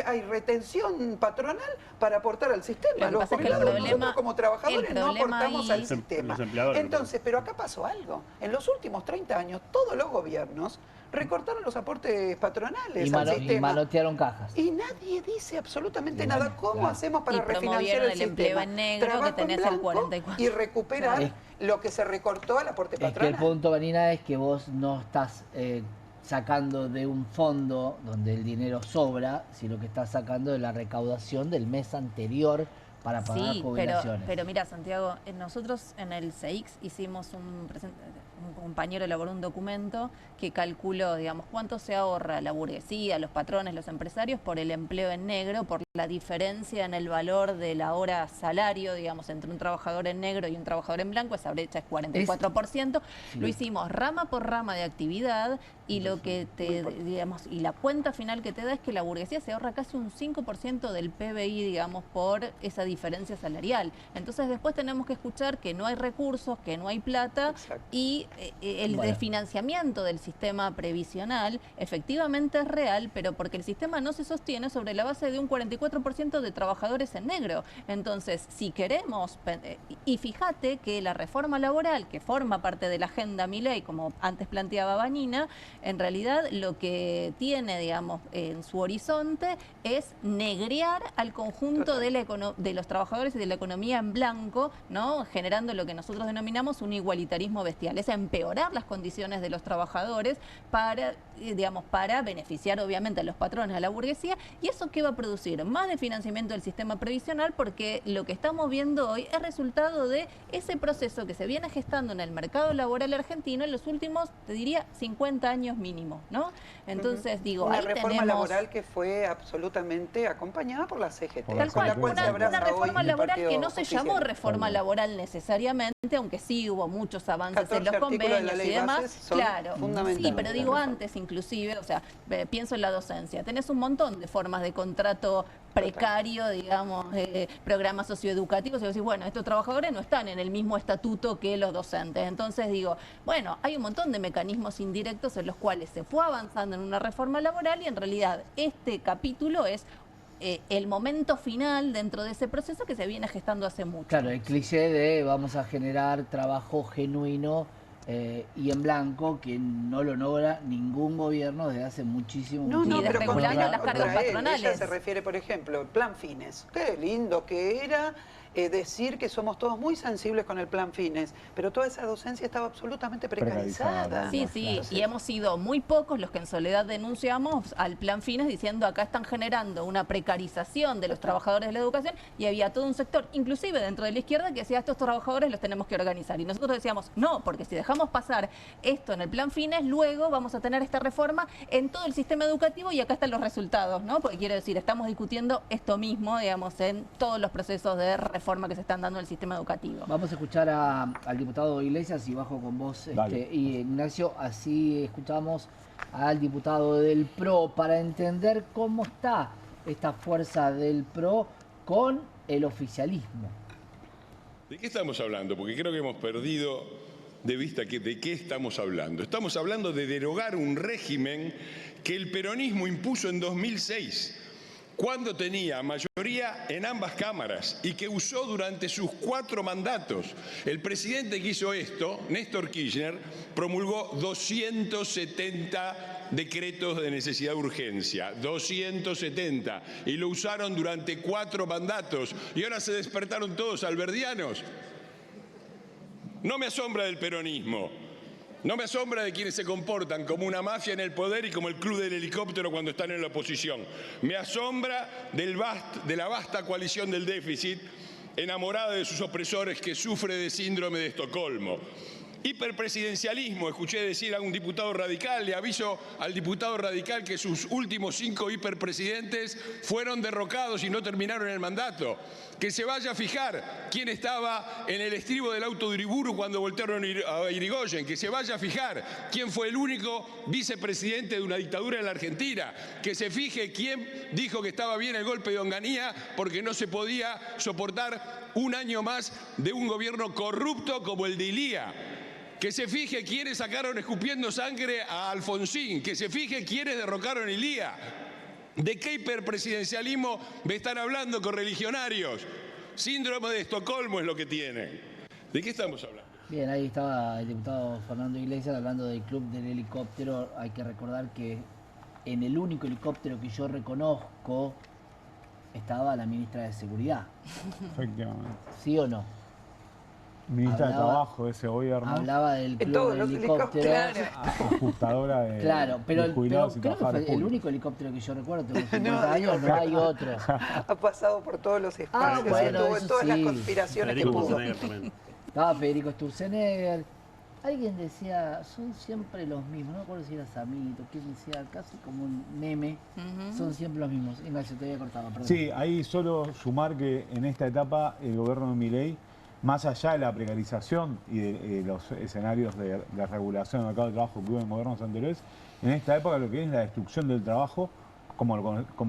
hay retención patronal para aportar al sistema. Los jubilados, nosotros como trabajadores no aportamos al sistema. Entonces, pero acá pasó algo. En los últimos 30 años, todos los gobiernos recortaron los aportes patronales al sistema. Y manotearon cajas. Y nadie dice absolutamente nada. ¿Cómo hacemos para refinanciar el empleo sistema? en negro, que tenés el 44%. Y recuperar lo que se recortó al aporte patronal. Es que el punto, Vanina, es que vos no estás sacando de un fondo donde el dinero sobra, sino que estás sacando de la recaudación del mes anterior para pagar jubilaciones. Pero mira, Santiago, nosotros en el CEIX hicimos un compañero elaboró un documento que calculó, digamos, cuánto se ahorra la burguesía, los patrones, los empresarios por el empleo en negro, por la diferencia en el valor de la hora salario, digamos, entre un trabajador en negro y un trabajador en blanco. Esa brecha es 44%. Lo hicimos rama por rama de actividad y lo que digamos, y la cuenta final que te da es que la burguesía se ahorra casi un 5% del PBI, digamos, por esa diferencia salarial. Entonces después tenemos que escuchar que no hay recursos, que no hay plata. Y el desfinanciamiento del sistema previsional efectivamente es real, pero porque el sistema no se sostiene sobre la base de un 44% de trabajadores en negro. Entonces, si queremos, y fíjate que la reforma laboral, que forma parte de la agenda Milei, como antes planteaba Vanina, en realidad lo que tiene, digamos, en su horizonte es negrear al conjunto de los trabajadores y de la economía en blanco, ¿no? Generando lo que nosotros denominamos un igualitarismo bestial. Es empeorar las condiciones de los trabajadores para, digamos, para beneficiar obviamente a los patrones, a la burguesía. ¿Y eso qué va a producir? Más de financiamiento del sistema previsional, porque lo que estamos viendo hoy es resultado de ese proceso que se viene gestando en el mercado laboral argentino en los últimos, te diría, 50 años mínimo, ¿no? Entonces, digo, una ahí reforma laboral que fue absolutamente acompañada por la CGT. Tal cual, una reforma laboral que no se llamó reforma laboral necesariamente, aunque sí hubo muchos avances en los convenios y demás. Claro, sí, pero digo antes inclusive, o sea, pienso en la docencia. Tenés un montón de formas de contrato precario, digamos, programas socioeducativos, y decís, bueno, estos trabajadores no están en el mismo estatuto que los docentes. Entonces digo, bueno, hay un montón de mecanismos indirectos en los cuales se fue avanzando en una reforma laboral y en realidad este capítulo es el momento final dentro de ese proceso que se viene gestando hace mucho. Claro, el cliché de vamos a generar trabajo genuino y en blanco, que no lo logra ningún gobierno desde hace muchísimo tiempo. No, pero regulando las cargas patronales. Ella se refiere, por ejemplo, Plan Fines. Qué lindo que era decir que somos todos muy sensibles con el Plan Fines, pero toda esa docencia estaba absolutamente precarizada. Sí, y hemos sido muy pocos los que en Soledad denunciamos al Plan Fines diciendo acá están generando una precarización de los trabajadores de la educación, y había todo un sector, inclusive dentro de la izquierda, que decía estos trabajadores los tenemos que organizar. Y nosotros decíamos, no, porque si dejamos pasar esto en el Plan Fines, luego vamos a tener esta reforma en todo el sistema educativo y acá están los resultados, ¿no? Porque quiero decir, estamos discutiendo esto mismo, digamos, en todos los procesos de reforma que se están dando en el sistema educativo. Vamos a escuchar al diputado Iglesias y bajo con vos, y Ignacio, así escuchamos al diputado del PRO para entender cómo está esta fuerza del PRO con el oficialismo. ¿De qué estamos hablando? Porque creo que hemos perdido de vista de qué estamos hablando. Estamos hablando de derogar un régimen que el peronismo impuso en 2006, cuando tenía mayoría en ambas cámaras y que usó durante sus 4 mandatos. El presidente que hizo esto, Néstor Kirchner, promulgó 270 decretos de necesidad de urgencia, 270, y lo usaron durante 4 mandatos, y ahora se despertaron todos alberdianos. No me asombra del peronismo. No me asombra de quienes se comportan como una mafia en el poder y como el club del helicóptero cuando están en la oposición. Me asombra de la vasta coalición del déficit, enamorada de sus opresores, que sufre de síndrome de Estocolmo. Hiperpresidencialismo, escuché decir a un diputado radical, le aviso al diputado radical que sus últimos 5 hiperpresidentes fueron derrocados y no terminaron el mandato. Que se vaya a fijar quién estaba en el estribo del auto de Uriburu cuando voltearon a Irigoyen, que se vaya a fijar quién fue el único vicepresidente de una dictadura en la Argentina, que se fije quién dijo que estaba bien el golpe de Onganía porque no se podía soportar un año más de un gobierno corrupto como el de Ilía. Que se fije quiénes sacaron escupiendo sangre a Alfonsín, que se fije quiénes derrocaron a Ilía. ¿De qué hiperpresidencialismo me están hablando, correligionarios? Síndrome de Estocolmo es lo que tienen. ¿De qué estamos hablando? Bien, ahí estaba el diputado Fernando Iglesias hablando del club del helicóptero. Hay que recordar que en el único helicóptero que yo reconozco estaba la ministra de Seguridad. Efectivamente. ¿Sí o no? Ministra de Trabajo de ese gobierno. Hablaba del club de helicópteros. Ajustadora de, claro, pero, de jubilados creo y que fue trabajadores el único helicóptero que yo recuerdo. Tengo 50 años, no hay otro. Ha pasado por todos los espacios, bueno, estuvo en todas las conspiraciones que pudo. Estaba Federico Sturzenegger. Alguien decía, son siempre los mismos, no me acuerdo si era Samito, quien decía, casi como un meme, son siempre los mismos. Ignacio, te había cortado, perdón. Sí, ahí solo sumar que en esta etapa el gobierno de Milei, más allá de la precarización y de los escenarios de regulación del mercado de trabajo que hubo en gobiernos anteriores, en esta época lo que es la destrucción del trabajo como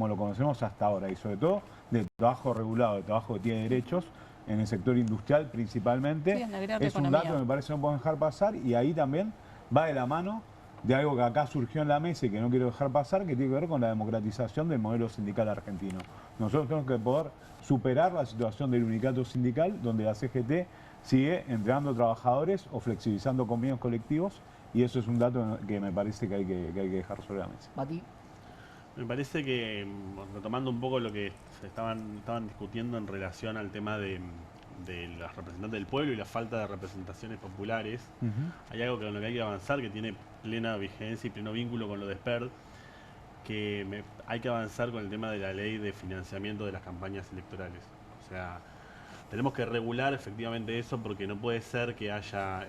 lo conocemos hasta ahora, y sobre todo del trabajo regulado, del trabajo que tiene derechos, en el sector industrial principalmente. Sí, es un dato que me parece que no podemos dejar pasar, y ahí también va de la mano de algo que acá surgió en la mesa y que no quiero dejar pasar, que tiene que ver con la democratización del modelo sindical argentino. Nosotros tenemos que poder superar la situación del unicato sindical, donde la CGT sigue entregando trabajadores o flexibilizando convenios colectivos, y eso es un dato que me parece que hay que dejar sobre la mesa. Mati. Me parece que, retomando un poco lo que estaban discutiendo en relación al tema de los representantes del pueblo y la falta de representaciones populares, hay algo con lo que hay que avanzar, que tiene plena vigencia y pleno vínculo con lo de SPERD, que hay que avanzar con el tema de la ley de financiamiento de las campañas electorales. O sea, tenemos que regular efectivamente eso, porque no puede ser que haya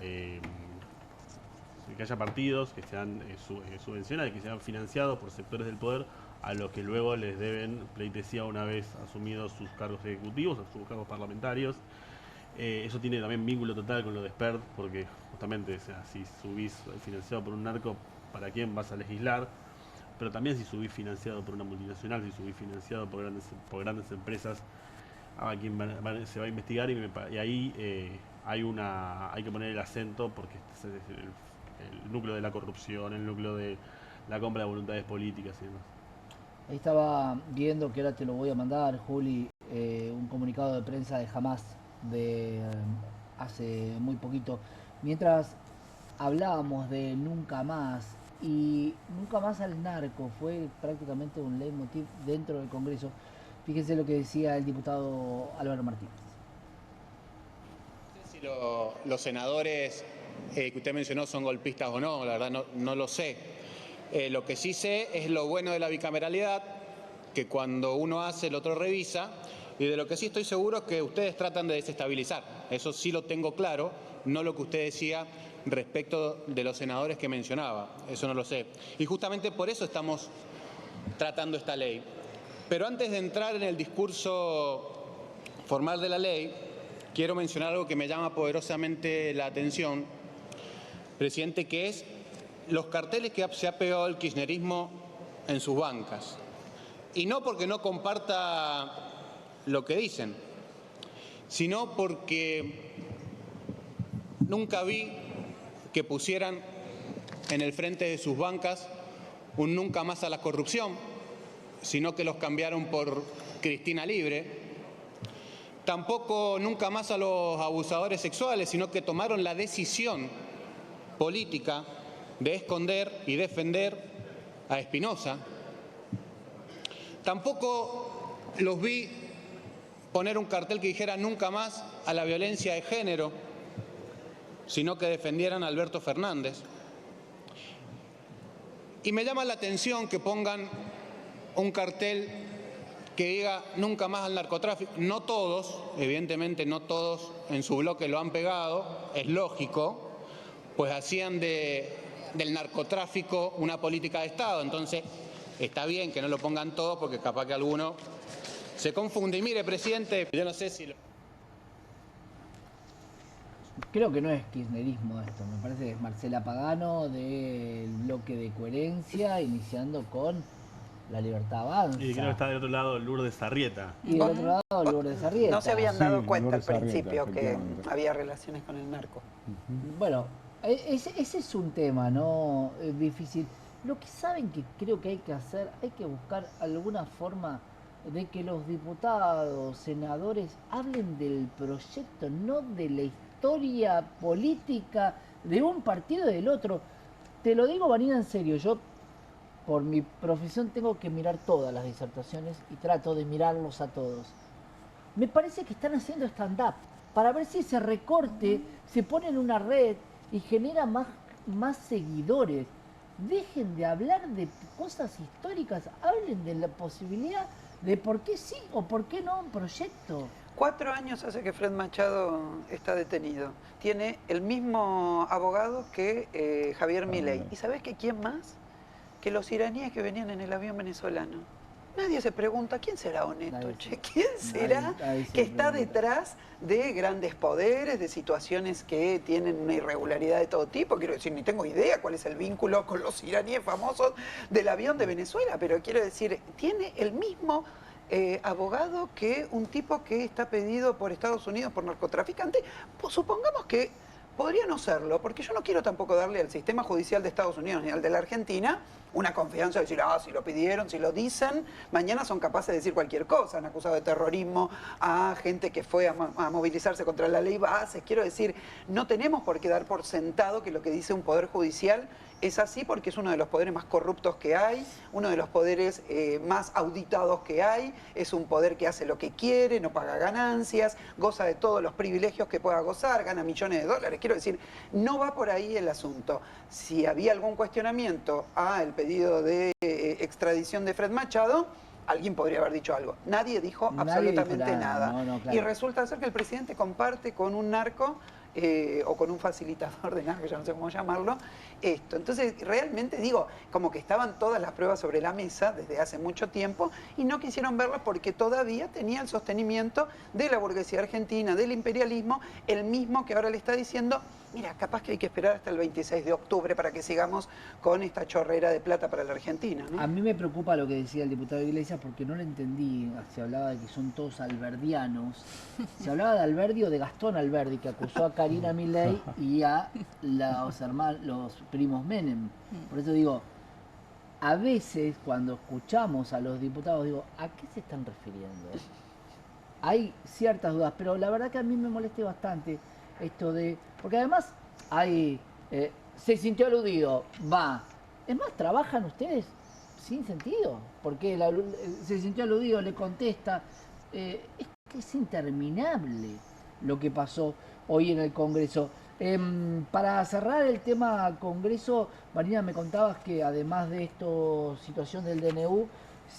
partidos que sean subvencionados, que sean financiados por sectores del poder a los que luego les deben pleitesía una vez asumidos sus cargos ejecutivos o sus cargos parlamentarios. Eso tiene también vínculo total con lo de SPERD, porque justamente, o sea, si subís financiado por un narco, ¿para quién vas a legislar? Pero también si subís financiado por una multinacional, si subís financiado por grandes empresas, a quien se va a investigar, y ahí hay que poner el acento, porque este es el núcleo de la corrupción, el núcleo de la compra de voluntades políticas y demás. Ahí estaba viendo, que ahora te lo voy a mandar, Juli, un comunicado de prensa de Hamás de hace muy poquito. Mientras hablábamos de nunca más, y nunca más al narco fue prácticamente un leitmotiv dentro del Congreso. Fíjense lo que decía el diputado Álvaro Martínez. No sé si los senadores que usted mencionó son golpistas o no, la verdad no lo sé. Lo que sí sé es lo bueno de la bicameralidad, que cuando uno hace el otro revisa, y de lo que sí estoy seguro es que ustedes tratan de desestabilizar. Eso sí lo tengo claro, no lo que usted decía respecto de los senadores que mencionaba, eso no lo sé. Y justamente por eso estamos tratando esta ley. Pero antes de entrar en el discurso formal de la ley, quiero mencionar algo que me llama poderosamente la atención, presidente, que es los carteles que se ha pegado el kirchnerismo en sus bancas. Y no porque no comparta lo que dicen, sino porque nunca vi que pusieran en el frente de sus bancas un nunca más a la corrupción, sino que los cambiaron por Cristina Libre. Tampoco nunca más a los abusadores sexuales, sino que tomaron la decisión política de esconder y defender a Espinosa. Tampoco los vi poner un cartel que dijera nunca más a la violencia de género, sino que defendieran a Alberto Fernández. Y me llama la atención que pongan un cartel que diga nunca más al narcotráfico. No todos, evidentemente no todos en su bloque lo han pegado, es lógico, pues hacían del narcotráfico una política de Estado. Entonces, está bien que no lo pongan todos porque capaz que alguno se confunde. Y mire, presidente, yo no sé si... Creo que no es kirchnerismo esto, me parece que es Marcela Pagano del bloque de Coherencia, iniciando con La Libertad Avanza. Y creo que está del otro lado Lourdes Arrieta. Y del otro lado Lourdes Arrieta. No se habían dado cuenta al Lourdes Arrieta, principio que efectivamente. había relaciones con el narco. Bueno, ese es un tema, ¿no? Difícil. Lo que saben que creo que hay que hacer, hay que buscar alguna forma de que los diputados, senadores, hablen del proyecto, no de la historia política de un partido y del otro. Te lo digo, Vanina, en serio, yo por mi profesión tengo que mirar todas las disertaciones y trato de mirarlos a todos. Me parece que están haciendo stand-up para ver si ese recorte se pone en una red y genera más seguidores. Dejen de hablar de cosas históricas, hablen de la posibilidad de por qué sí o por qué no un proyecto. 4 años hace que Fred Machado está detenido. Tiene el mismo abogado que Javier Milei. ¿Y sabés que quién más? Que los iraníes que venían en el avión venezolano. Nadie se pregunta, ¿quién será honesto? Che? ¿Quién será que está detrás de grandes poderes, de situaciones que tienen una irregularidad de todo tipo? Quiero decir, ni tengo idea cuál es el vínculo con los iraníes famosos del avión de Venezuela, pero quiero decir, tiene el mismo abogado que un tipo que está pedido por Estados Unidos por narcotraficante. Pues supongamos que podría no serlo, porque yo no quiero tampoco darle al sistema judicial de Estados Unidos ni al de la Argentina una confianza de decir, si lo pidieron, si lo dicen, mañana son capaces de decir cualquier cosa. Han acusado de terrorismo a gente que fue a movilizarse contra la ley Bases. Quiero decir, no tenemos por qué dar por sentado que lo que dice un poder judicial es así, porque es uno de los poderes más corruptos que hay, uno de los poderes más auditados que hay, es un poder que hace lo que quiere, no paga ganancias, goza de todos los privilegios que pueda gozar, gana millones de dólares. Quiero decir, no va por ahí el asunto. Si había algún cuestionamiento al pedido de extradición de Fred Machado, alguien podría haber dicho algo. Nadie dijo absolutamente nada. No, claro. Y resulta ser que el presidente comparte con un narco o con un facilitador de narco, ya no sé cómo llamarlo, esto. Entonces, realmente digo, como que estaban todas las pruebas sobre la mesa desde hace mucho tiempo y no quisieron verlas porque todavía tenía el sostenimiento de la burguesía argentina, del imperialismo, el mismo que ahora le está diciendo, mira, capaz que hay que esperar hasta el 26 de octubre para que sigamos con esta chorrera de plata para la Argentina, ¿no? A mí me preocupa lo que decía el diputado Iglesias porque no lo entendí. Se hablaba de que son todos alberdianos. Se hablaba de Alberdi o de Gastón Alberdi, que acusó a Karina Milei y a los primos Menem. Por eso digo, a veces cuando escuchamos a los diputados, digo, ¿a qué se están refiriendo? Hay ciertas dudas, pero la verdad que a mí me molesta bastante esto de... Porque además hay... se sintió aludido, va. Es más, ¿trabajan ustedes sin sentido? Porque se sintió aludido, le contesta. Es que es interminable lo que pasó hoy en el Congreso. Para cerrar el tema Congreso, Marina, me contabas que además de esta situación del DNU,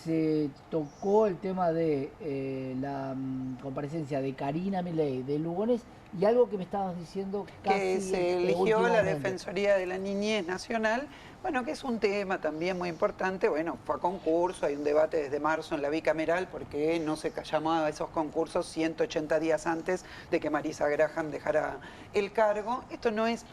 se tocó el tema de la comparecencia de Karina Milei, de Lugones, y algo que me estabas diciendo casi que se eligió la Defensoría de la Niñez Nacional, bueno, que es un tema también muy importante. Bueno, fue a concurso, hay un debate desde marzo en la bicameral porque no se llamaba a esos concursos 180 días antes de que Marisa Graham dejara el cargo. Esto no es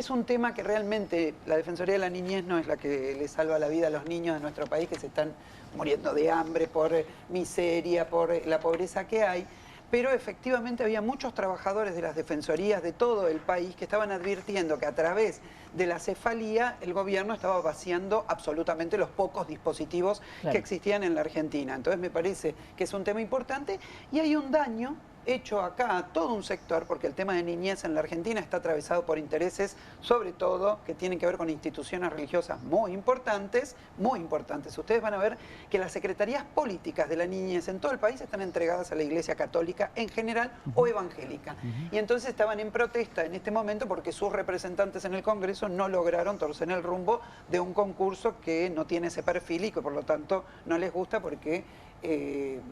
un tema que realmente la Defensoría de la Niñez no es la que le salva la vida a los niños de nuestro país que se están muriendo de hambre por miseria, por la pobreza que hay. Pero efectivamente había muchos trabajadores de las defensorías de todo el país que estaban advirtiendo que a través de la cefalía el gobierno estaba vaciando absolutamente los pocos dispositivos que existían en la Argentina. Entonces me parece que es un tema importante y hay un daño hecho acá a todo un sector, porque el tema de niñez en la Argentina está atravesado por intereses, sobre todo, que tienen que ver con instituciones religiosas muy importantes, muy importantes. Ustedes van a ver que las secretarías políticas de la niñez en todo el país están entregadas a la Iglesia Católica en general o evangélica. Y entonces estaban en protesta en este momento porque sus representantes en el Congreso no lograron torcer el rumbo de un concurso que no tiene ese perfil y que por lo tanto no les gusta porque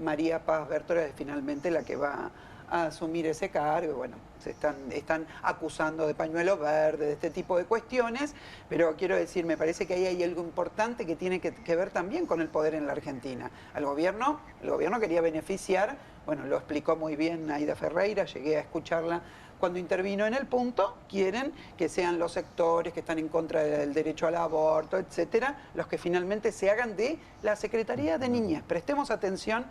María Paz Bertora es finalmente la que va a asumir ese cargo. Bueno, se están acusando de pañuelo verde, de este tipo de cuestiones, pero quiero decir, me parece que ahí hay algo importante que tiene que ver también con el poder en la Argentina. El gobierno quería beneficiar, bueno, lo explicó muy bien Aida Ferreira, llegué a escucharla cuando intervino en el punto, quieren que sean los sectores que están en contra del derecho al aborto, etcétera, los que finalmente se hagan de la Secretaría de Niñez. Prestemos atención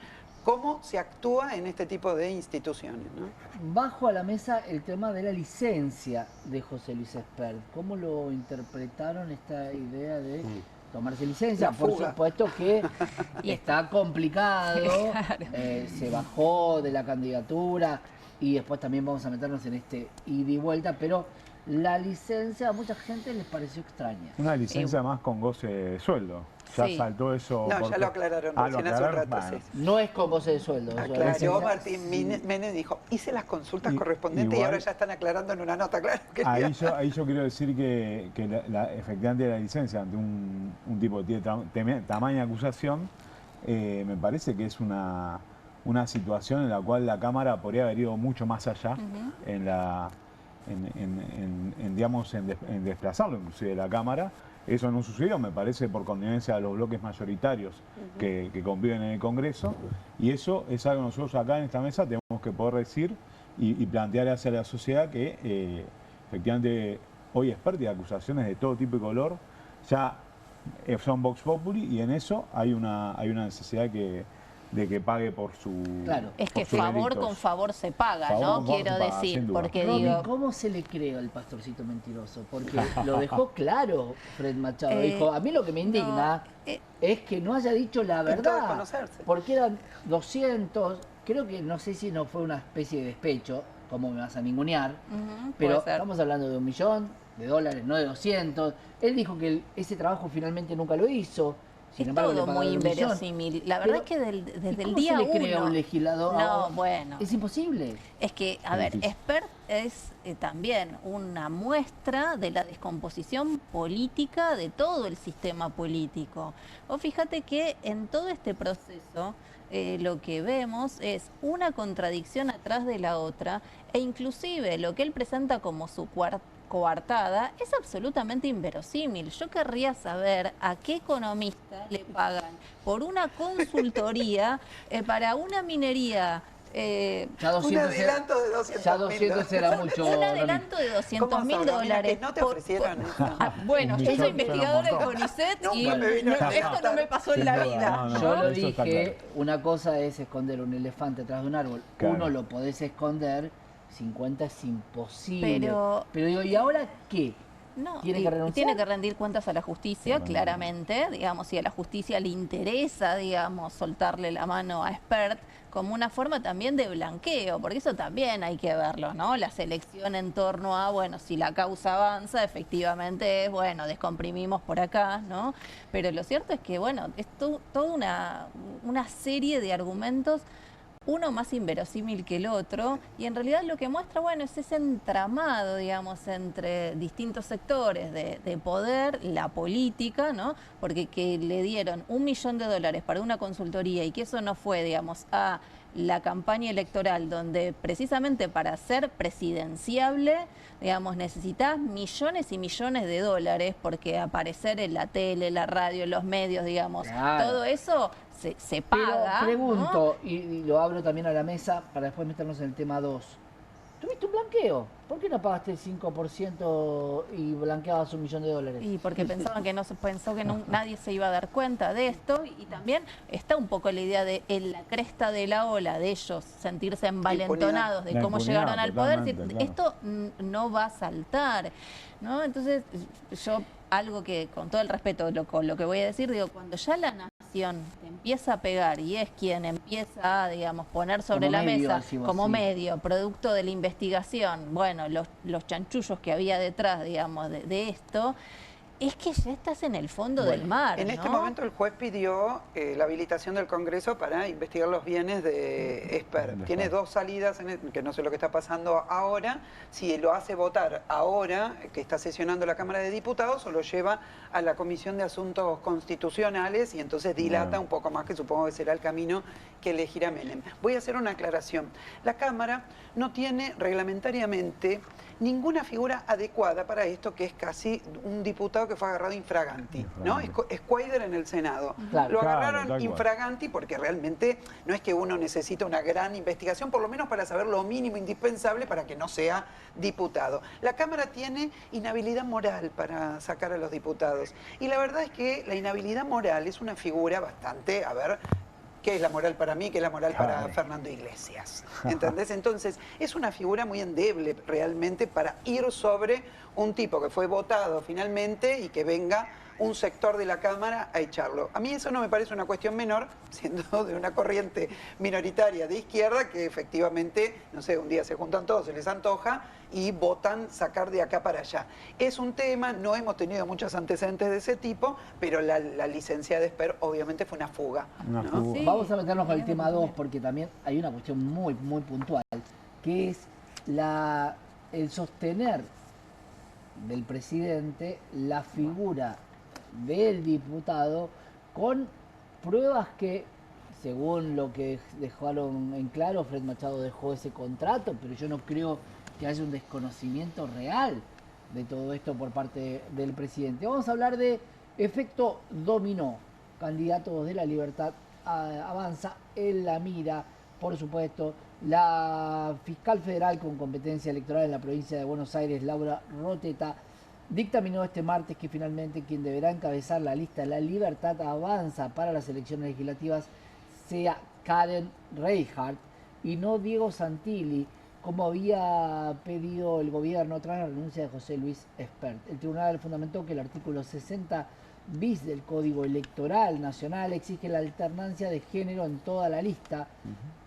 cómo se actúa en este tipo de instituciones, ¿no? Bajo a la mesa el tema de la licencia de José Luis Espert. ¿Cómo lo interpretaron esta idea de tomarse licencia? Por supuesto que está complicado, Claro. Se bajó de la candidatura y después también vamos a meternos en este ida y vuelta, pero la licencia a mucha gente les pareció extraña. Una licencia más con goce de sueldo. Ya saltó eso. No, ya lo aclararon recién hace un rato. Sí. No es con goce de sueldo. Aclaró Martín Menem, dijo, hice las consultas correspondientes y ahora ya están aclarando en una nota, claro. Ahí yo quiero decir que efectivamente la licencia ante un tipo que tiene tamaña acusación, me parece que es una situación en la cual la Cámara podría haber ido mucho más allá en desplazarlo inclusive de la Cámara. Eso no sucedió, me parece, por connivencia de los bloques mayoritarios que conviven en el Congreso, y eso es algo que nosotros acá en esta mesa tenemos que poder decir y plantear hacia la sociedad que efectivamente hoy Espert de acusaciones de todo tipo y color ya son Vox Populi, y en eso hay una necesidad de que pague por su... Claro, es que sus favor delitos. con favor se paga, Favor ¿no? con favor Quiero se paga, decir, sin duda. porque Romy, digo... ¿cómo se le cree al pastorcito mentiroso? Porque lo dejó claro Fred Machado. Dijo, a mí lo que me indigna es que no haya dicho la verdad. Porque eran 200, creo que no sé si no fue una especie de despecho, como me vas a ningunear, pero estamos hablando de $1 millón, no de 200. Él dijo que ese trabajo finalmente nunca lo hizo. Sin embargo, todo muy inverosímil. La verdad es que desde el día 1... ¿Cómo se le cree a un legislador? No, bueno. Es imposible. Es que, a ver, Espert es también una muestra de la descomposición política de todo el sistema político. Vos fíjate que en todo este proceso lo que vemos es una contradicción atrás de la otra, e inclusive lo que él presenta como su coartada es absolutamente inverosímil. Yo querría saber a qué economista le pagan por una consultoría para una minería. Ya 200 un adelanto de 200 era mucho. Un adelanto de $200.000. Que no te ofrecieron bueno, yo soy investigadora del CONICET y esto no me pasó en la vida. Yo lo dije, una cosa es esconder un elefante atrás de un árbol. Claro. Uno lo podés esconder, 50 es imposible. Pero digo, ¿y ahora qué? No, ¿Tiene que renunciar? Tiene que rendir cuentas a la justicia, claramente. Digamos, si a la justicia le interesa, digamos, soltarle la mano a Espert como una forma también de blanqueo, porque eso también hay que verlo, ¿no? La selección en torno a, bueno, si la causa avanza, efectivamente es, bueno, descomprimimos por acá, ¿no? Pero lo cierto es que, bueno, es toda una serie de argumentos, uno más inverosímil que el otro, y en realidad lo que muestra, bueno, es ese entramado, digamos, entre distintos sectores de poder, la política, ¿no? Porque que le dieron $1 millón para una consultoría y que eso no fue, digamos, a la campaña electoral, donde precisamente para ser presidenciable, digamos, necesitas millones y millones de dólares, porque aparecer en la tele, la radio, en los medios, digamos, todo eso se paga. Pero pregunto, ¿no? y lo abro también a la mesa para después meternos en el tema 2. ¿Tuviste un blanqueo? ¿Por qué no pagaste el 5% y blanqueabas $1 millón? Y porque pensaban que pensó que nadie se iba a dar cuenta de esto, y también está un poco la idea de en la cresta de la ola de ellos sentirse envalentonados de cómo llegaron al poder, decir, claro. Esto no va a saltar, ¿no? Entonces yo, algo que con todo el respeto con lo que voy a decir, digo, cuando ya la nación te empieza a pegar y es quien empieza a, digamos, poner sobre como la medio, mesa como así. medio, producto de la investigación, bueno, los chanchullos que había detrás, digamos, de esto, es que ya estás en el fondo del mar, En ¿no? este momento el juez pidió la habilitación del Congreso para investigar los bienes de Esper. Tiene 2 salidas, que no sé lo que está pasando ahora. Si lo hace votar ahora, que está sesionando la Cámara de Diputados, o lo lleva a la Comisión de Asuntos Constitucionales y entonces dilata un poco más, que supongo que será el camino que elegirá Menem. Voy a hacer una aclaración. La Cámara no tiene reglamentariamente ninguna figura adecuada para esto, que es casi un diputado que fue agarrado infraganti, ¿no? Es Cuader en el Senado. Claro. Lo Claro, agarraron tal cual. infraganti porque realmente no es que uno necesita una gran investigación, por lo menos para saber lo mínimo indispensable para que no sea diputado. La Cámara tiene inhabilidad moral para sacar a los diputados. Y la verdad es que la inhabilidad moral es una figura bastante, a ver, ¿qué es la moral para mí? ¿Qué es la moral para Fernando Iglesias? ¿Entendés? Entonces, es una figura muy endeble realmente para ir sobre un tipo que fue votado finalmente y que venga un sector de la Cámara a echarlo. A mí eso no me parece una cuestión menor, siendo de una corriente minoritaria de izquierda que efectivamente, no sé, un día se juntan todos, se les antoja y votan sacar de acá para allá. Es un tema, no hemos tenido muchos antecedentes de ese tipo, pero la licencia de Esper obviamente fue una fuga. ¿no? Sí. Vamos a meternos con el tema 2 porque también hay una cuestión muy puntual, que es el sostener del presidente la figura del diputado con pruebas que, según lo que dejaron en claro, Fred Machado dejó ese contrato, pero yo no creo que haya un desconocimiento real de todo esto por parte del presidente. Vamos a hablar de efecto dominó. Candidatos de la Libertad Avanza en la mira, por supuesto, la fiscal federal con competencia electoral en la provincia de Buenos Aires, Laura Roteta, dictaminó este martes que finalmente quien deberá encabezar la lista de la Libertad Avanza para las elecciones legislativas sea Karen Reichardt y no Diego Santilli, como había pedido el gobierno tras la renuncia de José Luis Espert. El tribunal fundamentó que el artículo 60 bis del Código Electoral Nacional exige la alternancia de género en toda la lista,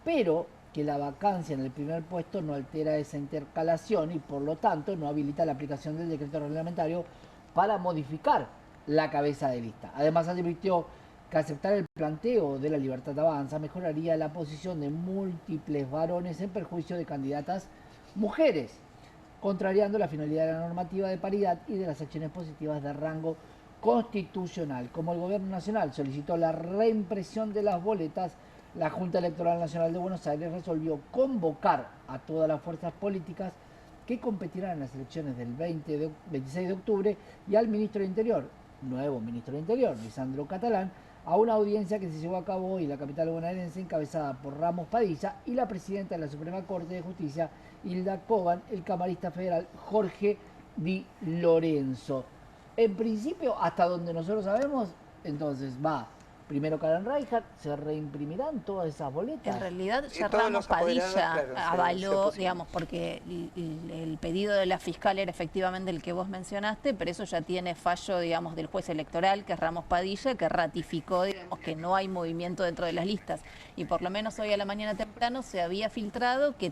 pero que la vacancia en el primer puesto no altera esa intercalación y por lo tanto no habilita la aplicación del decreto reglamentario para modificar la cabeza de lista. Además advirtió que aceptar el planteo de la Libertad Avanza mejoraría la posición de múltiples varones en perjuicio de candidatas mujeres, contrariando la finalidad de la normativa de paridad y de las acciones positivas de rango constitucional. Como el Gobierno Nacional solicitó la reimpresión de las boletas, la Junta Electoral Nacional de Buenos Aires resolvió convocar a todas las fuerzas políticas que competirán en las elecciones del 26 de octubre y al ministro de Interior, nuevo ministro de Interior, Lisandro Catalán, a una audiencia que se llevó a cabo hoy en la capital bonaerense encabezada por Ramos Padilla y la presidenta de la Suprema Corte de Justicia, Hilda Coban, el camarista federal Jorge Di Lorenzo. En principio, hasta donde nosotros sabemos, entonces va primero Karen Reichardt, se reimprimirán todas esas boletas. En realidad ya todos Ramos los apoderados, Padilla claro, avaló, se digamos, porque el pedido de la fiscal era efectivamente el que vos mencionaste, pero eso ya tiene fallo, digamos, del juez electoral, que es Ramos Padilla, que ratificó, digamos, que no hay movimiento dentro de las listas. Y por lo menos hoy a la mañana temprano se había filtrado que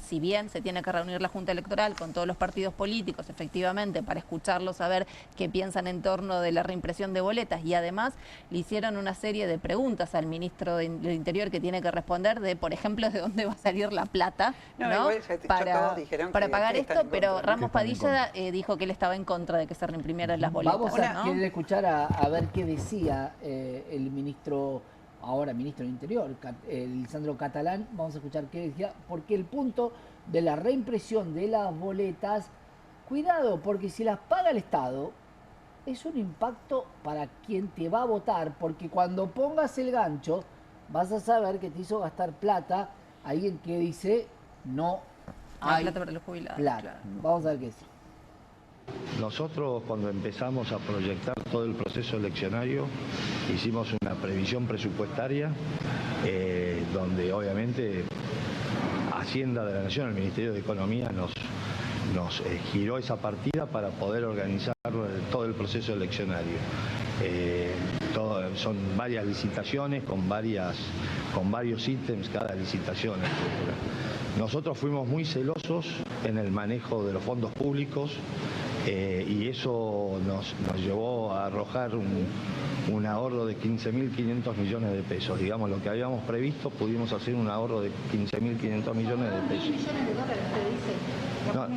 si bien se tiene que reunir la Junta Electoral con todos los partidos políticos, efectivamente, para escucharlos, a ver qué piensan en torno de la reimpresión de boletas, y además le hicieron una serie de preguntas al ministro del Interior que tiene que responder de, por ejemplo, de dónde va a salir la plata, ¿no? Igual para pagar esto, pero Ramos Padilla dijo que él estaba en contra de que se reimprimieran las boletas. Vamos a querer escuchar a ver qué decía el ministro, ahora ministro del Interior, Lisandro Catalán. Vamos a escuchar qué decía, porque el punto de la reimpresión de las boletas, cuidado, porque si las paga el Estado, es un impacto para quien te va a votar, porque cuando pongas el gancho vas a saber que te hizo gastar plata alguien que dice no hay plata para los jubilados. Claro. Vamos a ver qué dice. Nosotros, cuando empezamos a proyectar todo el proceso eleccionario, hicimos una previsión presupuestaria donde obviamente Hacienda de la Nación, el Ministerio de Economía nos giró esa partida para poder organizar todo el proceso eleccionario. Son varias licitaciones con varios ítems cada licitación, etc. Nosotros fuimos muy celosos en el manejo de los fondos públicos y eso nos llevó a arrojar un ahorro de 15.500 millones de pesos. Digamos, lo que habíamos previsto, pudimos hacer un ahorro de 15.500 millones de pesos. No,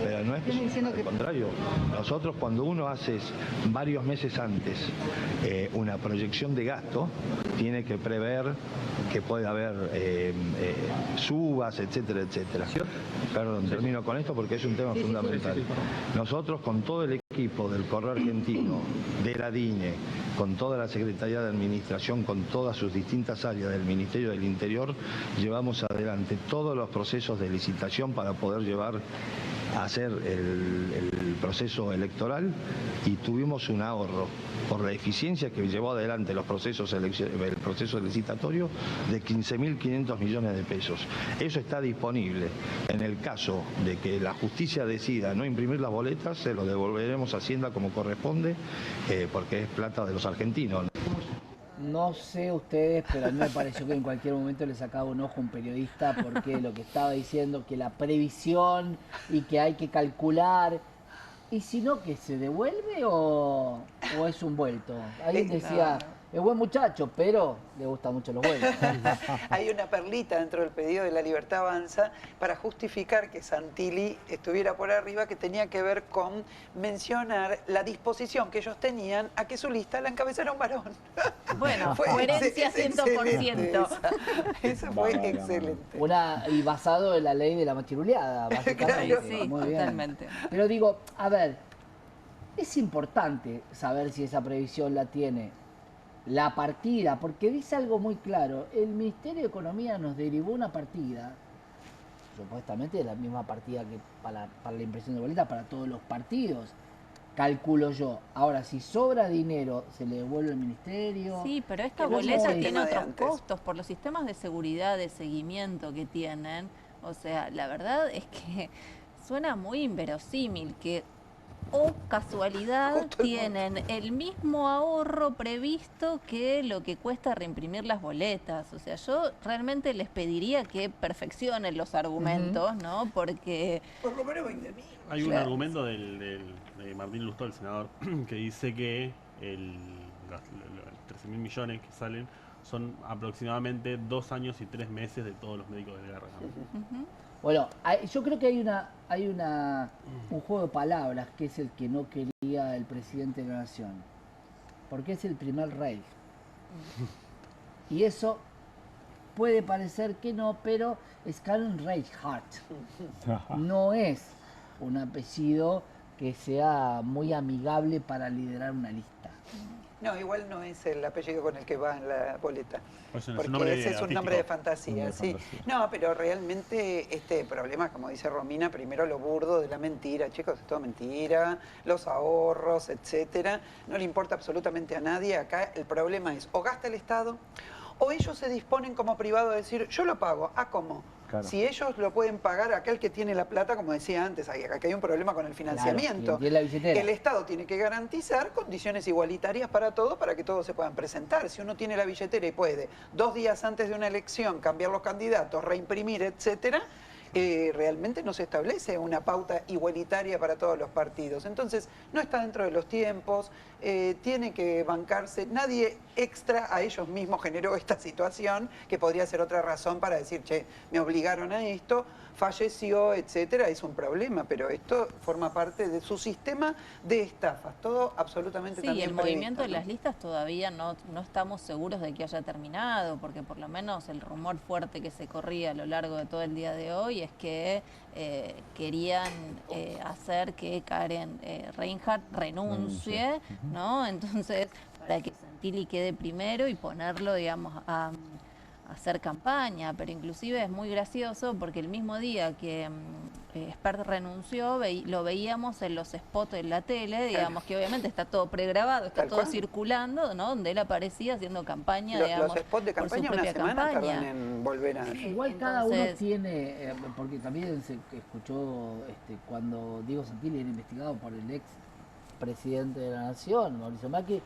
pero no es al contrario. Nosotros, cuando uno hace varios meses antes una proyección de gasto, tiene que prever que puede haber subas, etcétera, etcétera. Perdón, termino con esto porque es un tema fundamental. Nosotros, con todo el equipo del Correo Argentino, de la DINE, con toda la Secretaría de Administración, con todas sus distintas áreas del Ministerio del Interior, llevamos adelante todos los procesos de licitación para poder llevar a hacer el proceso electoral, y tuvimos un ahorro por la eficiencia que llevó adelante el proceso licitatorio de 15.500 millones de pesos. Eso está disponible. En el caso de que la justicia decida no imprimir las boletas, se lo devolveremos a Hacienda como corresponde, porque es plata de los argentinos. No sé ustedes, pero a mí me pareció que en cualquier momento le sacaba un ojo a un periodista, porque lo que estaba diciendo, que la previsión y que hay que calcular, y si no, que se devuelve o es un vuelto. Alguien decía, es buen muchacho, pero le gustan mucho los vueltos. Hay una perlita dentro del pedido de La Libertad Avanza para justificar que Santilli estuviera por arriba, que tenía que ver con mencionar la disposición que ellos tenían a que su lista la encabezara un varón. Bueno, coherencia 100%. Eso fue excelente. Y basado en la ley de la machiruleada, básicamente. Claro, sí, muy bien. totalmente. Pero digo, a ver, es importante saber si esa previsión la tiene la partida, porque dice algo muy claro. El Ministerio de Economía nos derivó una partida, supuestamente de la misma partida que para la impresión de boletas para todos los partidos, calculo yo. Ahora, si sobra dinero, ¿se le devuelve al Ministerio? Sí, pero esta boleta tiene otros costos por los sistemas de seguridad, de seguimiento que tienen. O sea, la verdad es que suena muy inverosímil que, o casualidad, tienen el mismo ahorro previsto que lo que cuesta reimprimir las boletas. O sea, yo realmente les pediría que perfeccionen los argumentos, ¿no? Porque... Por lo menos 20.000. Hay un argumento de Martín Lustó, el senador, que dice que los 13.000 millones que salen son aproximadamente 2 años y 3 meses de todos los médicos de guerra. Bueno, yo creo que hay un juego de palabras que es el que no quería el presidente de la Nación, porque es el primer rey. Y eso puede parecer que no, pero es Karl Reinhardt. No es un apellido que sea muy amigable para liderar una lista. No, igual no es el apellido con el que va en la boleta. Pues porque ese es un nombre de fantasía, sí. No, pero realmente este problema, como dice Romina, primero lo burdo de la mentira. Chicos, es todo mentira, los ahorros, etcétera. No le importa absolutamente a nadie. Acá el problema es o gasta el Estado o ellos se disponen como privado a decir, yo lo pago. ¿Ah, cómo? Claro. Si ellos lo pueden pagar, aquel que tiene la plata, como decía antes, acá hay un problema con el financiamiento. Claro, el Estado tiene que garantizar condiciones igualitarias para todos, para que todos se puedan presentar. Si uno tiene la billetera y puede 2 días antes de una elección cambiar los candidatos, reimprimir, etcétera, realmente no se establece una pauta igualitaria para todos los partidos. Entonces, no está dentro de los tiempos, tiene que bancarse. Nadie extra a ellos mismos generó esta situación, que podría ser otra razón para decir, che, me obligaron a esto, falleció, etcétera, es un problema, pero esto forma parte de su sistema de estafas, todo absolutamente también el movimiento de las listas todavía no estamos seguros de que haya terminado, porque por lo menos el rumor fuerte que se corría a lo largo de todo el día de hoy es que querían hacer que Karen Reinhardt renuncie, ¿no? Entonces, para que Santilli quede primero y ponerlo, digamos, a hacer campaña, pero inclusive es muy gracioso porque el mismo día que Espert renunció, lo veíamos en los spots en la tele, digamos que obviamente está todo pregrabado, está todo circulando, ¿no? Donde él aparecía haciendo campaña, digamos, los spots de campaña, por su propia una semana campaña. tardan en volver a... Igual cada uno tiene, porque también se escuchó cuando Diego Santilli era investigado por el ex presidente de la Nación, Mauricio Macri,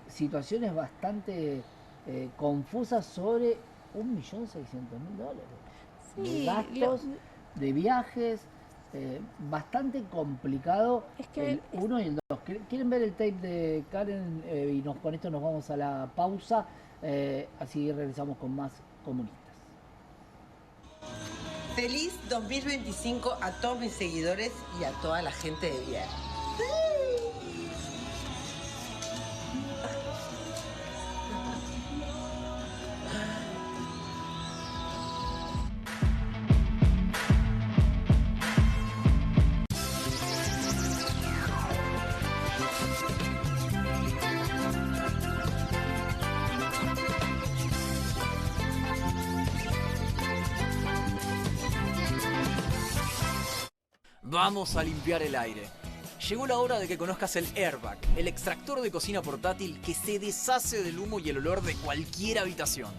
situaciones bastante confusas sobre $1.600.000 de gastos, de viajes, bastante complicado Es que el 1 y el 2. ¿Quieren ver el tape de Karen? Y con esto nos vamos a la pausa, así regresamos con más comunistas. Feliz 2025 a todos mis seguidores y a toda la gente de bien. Vamos a limpiar el aire. Llegó la hora de que conozcas el Airbag, el extractor de cocina portátil que se deshace del humo y el olor de cualquier habitación.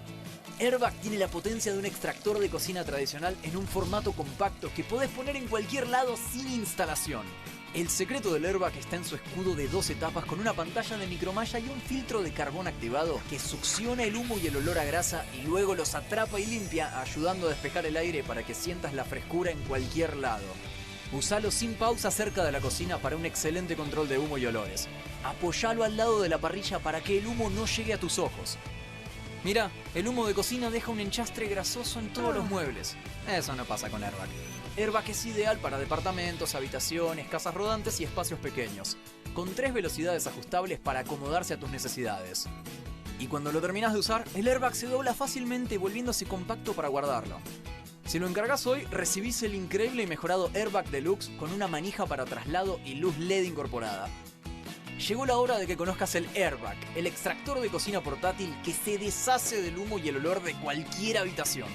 Airbag tiene la potencia de un extractor de cocina tradicional en un formato compacto que podés poner en cualquier lado sin instalación. El secreto del Airbag está en su escudo de 2 etapas con una pantalla de micromalla y un filtro de carbón activado que succiona el humo y el olor a grasa y luego los atrapa y limpia, ayudando a despejar el aire para que sientas la frescura en cualquier lado. Usalo sin pausa cerca de la cocina para un excelente control de humo y olores. Apoyalo al lado de la parrilla para que el humo no llegue a tus ojos. Mira, el humo de cocina deja un enchastre grasoso en todos los muebles. Eso no pasa con Airbag. Airbag es ideal para departamentos, habitaciones, casas rodantes y espacios pequeños, con 3 velocidades ajustables para acomodarse a tus necesidades. Y cuando lo terminas de usar, el Airbag se dobla fácilmente volviéndose compacto para guardarlo. Si lo encargas hoy, recibís el increíble y mejorado Airbag Deluxe con una manija para traslado y luz LED incorporada. Llegó la hora de que conozcas el Airbag, el extractor de cocina portátil que se deshace del humo y el olor de cualquier habitación.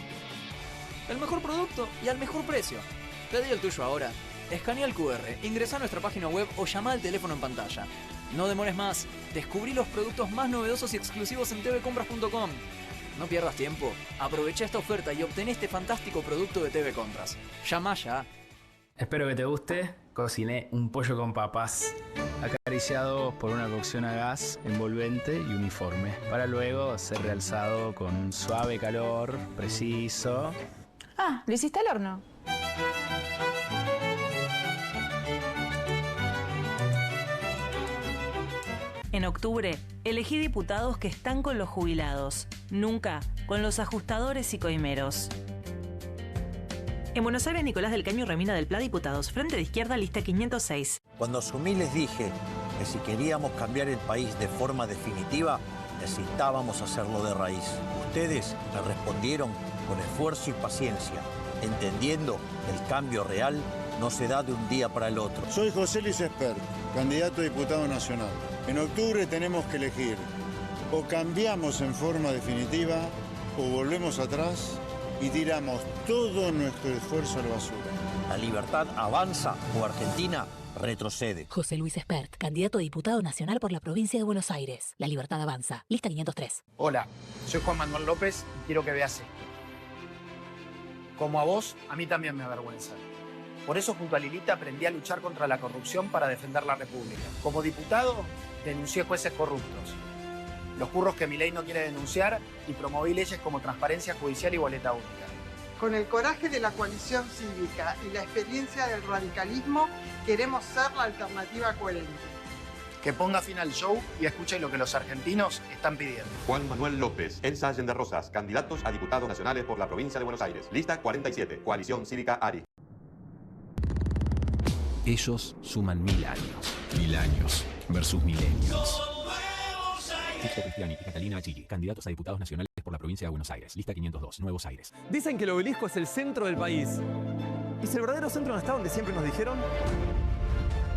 El mejor producto y al mejor precio. Pedí el tuyo ahora. Escanea el QR, ingresa a nuestra página web o llama al teléfono en pantalla. No demores más. Descubrí los productos más novedosos y exclusivos en tvcompras.com. No pierdas tiempo. Aprovecha esta oferta y obtén este fantástico producto de TV Compras. Llama ya. Espero que te guste. Cociné un pollo con papas, acariciado por una cocción a gas envolvente y uniforme, para luego ser realzado con un suave calor preciso. Ah, ¿lo hiciste al horno? En octubre, elegí diputados que están con los jubilados, nunca con los ajustadores y coimeros. En Buenos Aires, Nicolás del Caño y Romina del Pla, diputados. Frente de Izquierda, lista 506. Cuando asumí les dije que si queríamos cambiar el país de forma definitiva, necesitábamos hacerlo de raíz. Ustedes me respondieron con esfuerzo y paciencia, entendiendo que el cambio real no se da de un día para el otro. Soy José Luis Espert, candidato a diputado nacional. En octubre tenemos que elegir: o cambiamos en forma definitiva o volvemos atrás y tiramos todo nuestro esfuerzo a la basura. La libertad avanza o Argentina retrocede. José Luis Espert, candidato a diputado nacional por la provincia de Buenos Aires. La libertad avanza. Lista 503. Hola, soy Juan Manuel López y quiero que veas esto. Como a vos, a mí también me avergüenza. Por eso junto a Lilita aprendí a luchar contra la corrupción para defender la República. Como diputado, denuncié jueces corruptos, los curros que mi ley no quiere denunciar y promoví leyes como transparencia judicial y boleta única. Con el coraje de la coalición cívica y la experiencia del radicalismo, queremos ser la alternativa coherente. Que ponga fin al show y escuche lo que los argentinos están pidiendo. Juan Manuel López, Elsa Allende Rosas, candidatos a diputados nacionales por la provincia de Buenos Aires. Lista 47, Coalición Cívica ARI. Ellos suman 1000 años. 1000 años versus milenios. Tito Cristiani y Catalina Achilli, candidatos a diputados nacionales por la provincia de Buenos Aires. Lista 502, Nuevos Aires. Dicen que el obelisco es el centro del país. ¿Y si el verdadero centro no está donde siempre nos dijeron?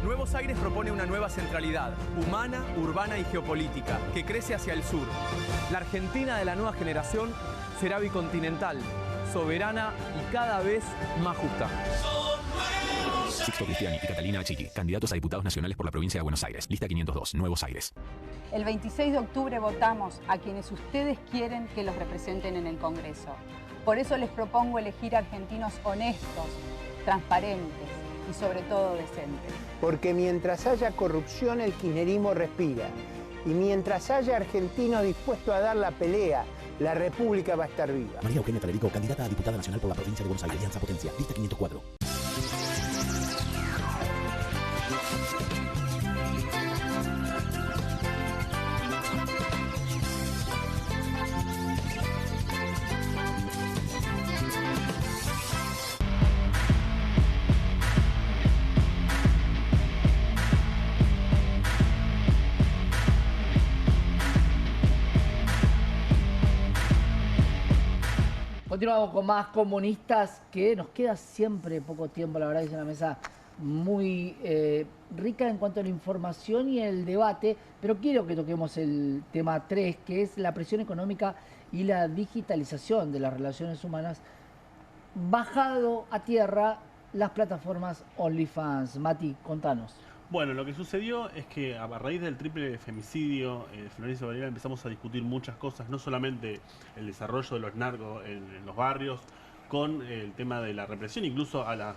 Nuevos Aires propone una nueva centralidad, humana, urbana y geopolítica, que crece hacia el sur. La Argentina de la nueva generación será bicontinental, soberana y cada vez más justa. Sixto Cristiani y Catalina Achilli, candidatos a diputados nacionales por la provincia de Buenos Aires. Lista 502, Nuevos Aires. El 26 de octubre votamos a quienes ustedes quieren que los representen en el Congreso. Por eso les propongo elegir argentinos honestos, transparentes y sobre todo decentes. Porque mientras haya corrupción, el kirchnerismo respira. Y mientras haya argentinos dispuestos a dar la pelea, la República va a estar viva. María Eugenia Federico, candidata a diputada nacional por la provincia de Buenos Aires. Alianza Potencia. Lista 504. Continuamos con más comunistas, que nos queda siempre poco tiempo. La verdad es una mesa muy rica en cuanto a la información y el debate, pero quiero que toquemos el tema 3, que es la presión económica y la digitalización de las relaciones humanas, bajado a tierra las plataformas OnlyFans. Mati, contanos. Bueno, lo que sucedió es que a raíz del triple femicidio de Florencio Varela empezamos a discutir muchas cosas, no solamente el desarrollo de los narcos en los barrios, con el tema de la represión, incluso a los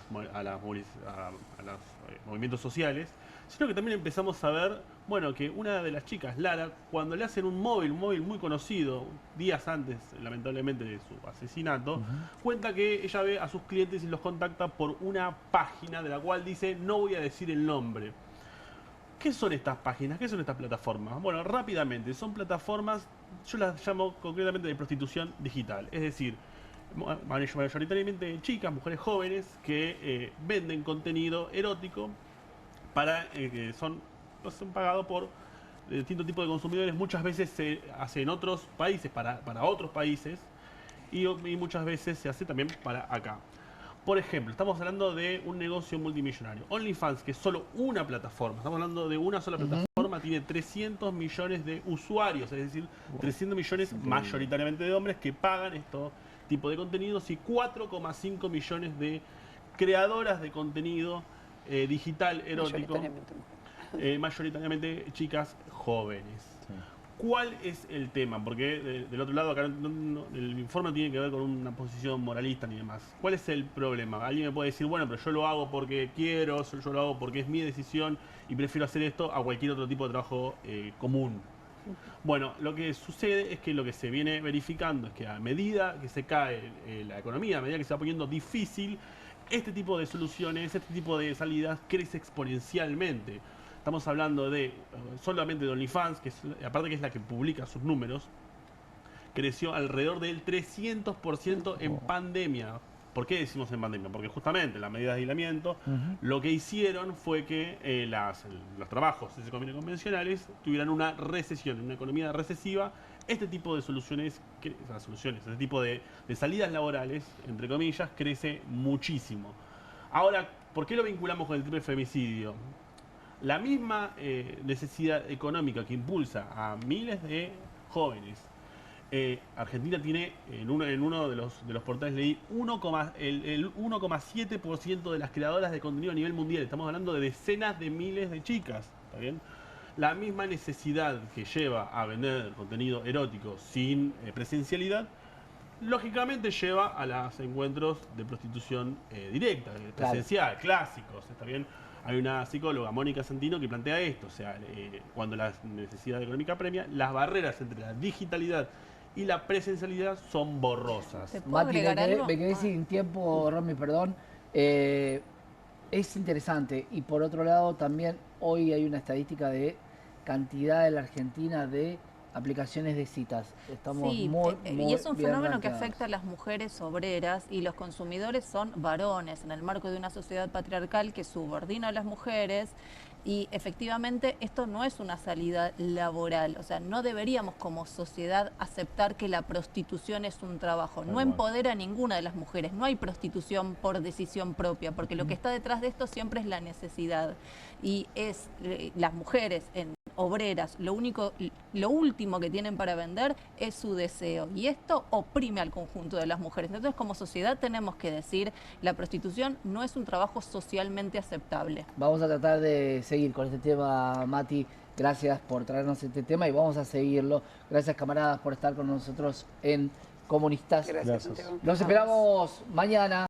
movimientos sociales, sino que también empezamos a ver, bueno, que una de las chicas, Lara, cuando le hacen un móvil muy conocido, días antes, lamentablemente, de su asesinato, cuenta que ella ve a sus clientes y los contacta por una página de la cual dice, no voy a decir el nombre. ¿Qué son estas páginas? ¿Qué son estas plataformas? Bueno, rápidamente, son plataformas, yo las llamo concretamente de prostitución digital, es decir, mayoritariamente chicas, mujeres jóvenes que venden contenido erótico para que son pagados por distintos tipos de consumidores. Muchas veces se hace en otros países, para otros países, y muchas veces se hace también para acá. Por ejemplo, estamos hablando de un negocio multimillonario. OnlyFans, que es solo una plataforma, estamos hablando de una sola plataforma, tiene 300 millones de usuarios, es decir, 300 millones mayoritariamente de hombres que pagan estos tipos de contenidos y 4,5 millones de creadoras de contenido digital erótico, mayoritariamente chicas jóvenes. ¿Cuál es el tema? Porque del otro lado, acá el informe no tiene que ver con una posición moralista ni demás. ¿Cuál es el problema? Alguien me puede decir, bueno, pero yo lo hago porque quiero, yo lo hago porque es mi decisión y prefiero hacer esto a cualquier otro tipo de trabajo común. Bueno, lo que sucede es que lo que se viene verificando es que a medida que se cae la economía, a medida que se va poniendo difícil, este tipo de soluciones, este tipo de salidas crece exponencialmente. Estamos hablando de solamente de OnlyFans, que es, aparte que es la que publica sus números, creció alrededor del 300% en pandemia. ¿Por qué decimos en pandemia? Porque justamente las medidas de aislamiento lo que hicieron fue que los trabajos convencionales tuvieran una recesión, una economía recesiva. Este tipo de soluciones, este tipo de salidas laborales, entre comillas, crece muchísimo. Ahora, ¿por qué lo vinculamos con el triple femicidio? La misma necesidad económica que impulsa a miles de jóvenes. Argentina tiene, en uno de los portales leí, el 1,7% de las creadoras de contenido a nivel mundial. Estamos hablando de decenas de miles de chicas, ¿está bien? La misma necesidad que lleva a vender contenido erótico sin presencialidad, lógicamente lleva a los encuentros de prostitución directa, presencial, clásicos, ¿está bien? Hay una psicóloga, Mónica Santino, que plantea esto, o sea, cuando la necesidad económica premia, las barreras entre la digitalidad y la presencialidad son borrosas. Mati, me quedé sin tiempo, Romy, perdón. Es interesante. Y por otro lado, también hoy hay una estadística de cantidad en la Argentina de aplicaciones de citas. Estamos y es un fenómeno que afecta a las mujeres obreras, y los consumidores son varones en el marco de una sociedad patriarcal que subordina a las mujeres. Y efectivamente esto no es una salida laboral, o sea, no deberíamos como sociedad aceptar que la prostitución es un trabajo. No empodera a ninguna de las mujeres, no hay prostitución por decisión propia, porque lo que está detrás de esto siempre es la necesidad. Y es las mujeres obreras, lo último que tienen para vender es su deseo, y esto oprime al conjunto de las mujeres. Entonces, como sociedad tenemos que decir, la prostitución no es un trabajo socialmente aceptable. Vamos a tratar de seguir con este tema, Mati. Gracias por traernos este tema y vamos a seguirlo. Gracias, camaradas, por estar con nosotros en Comunistas. Gracias. Los esperamos mañana.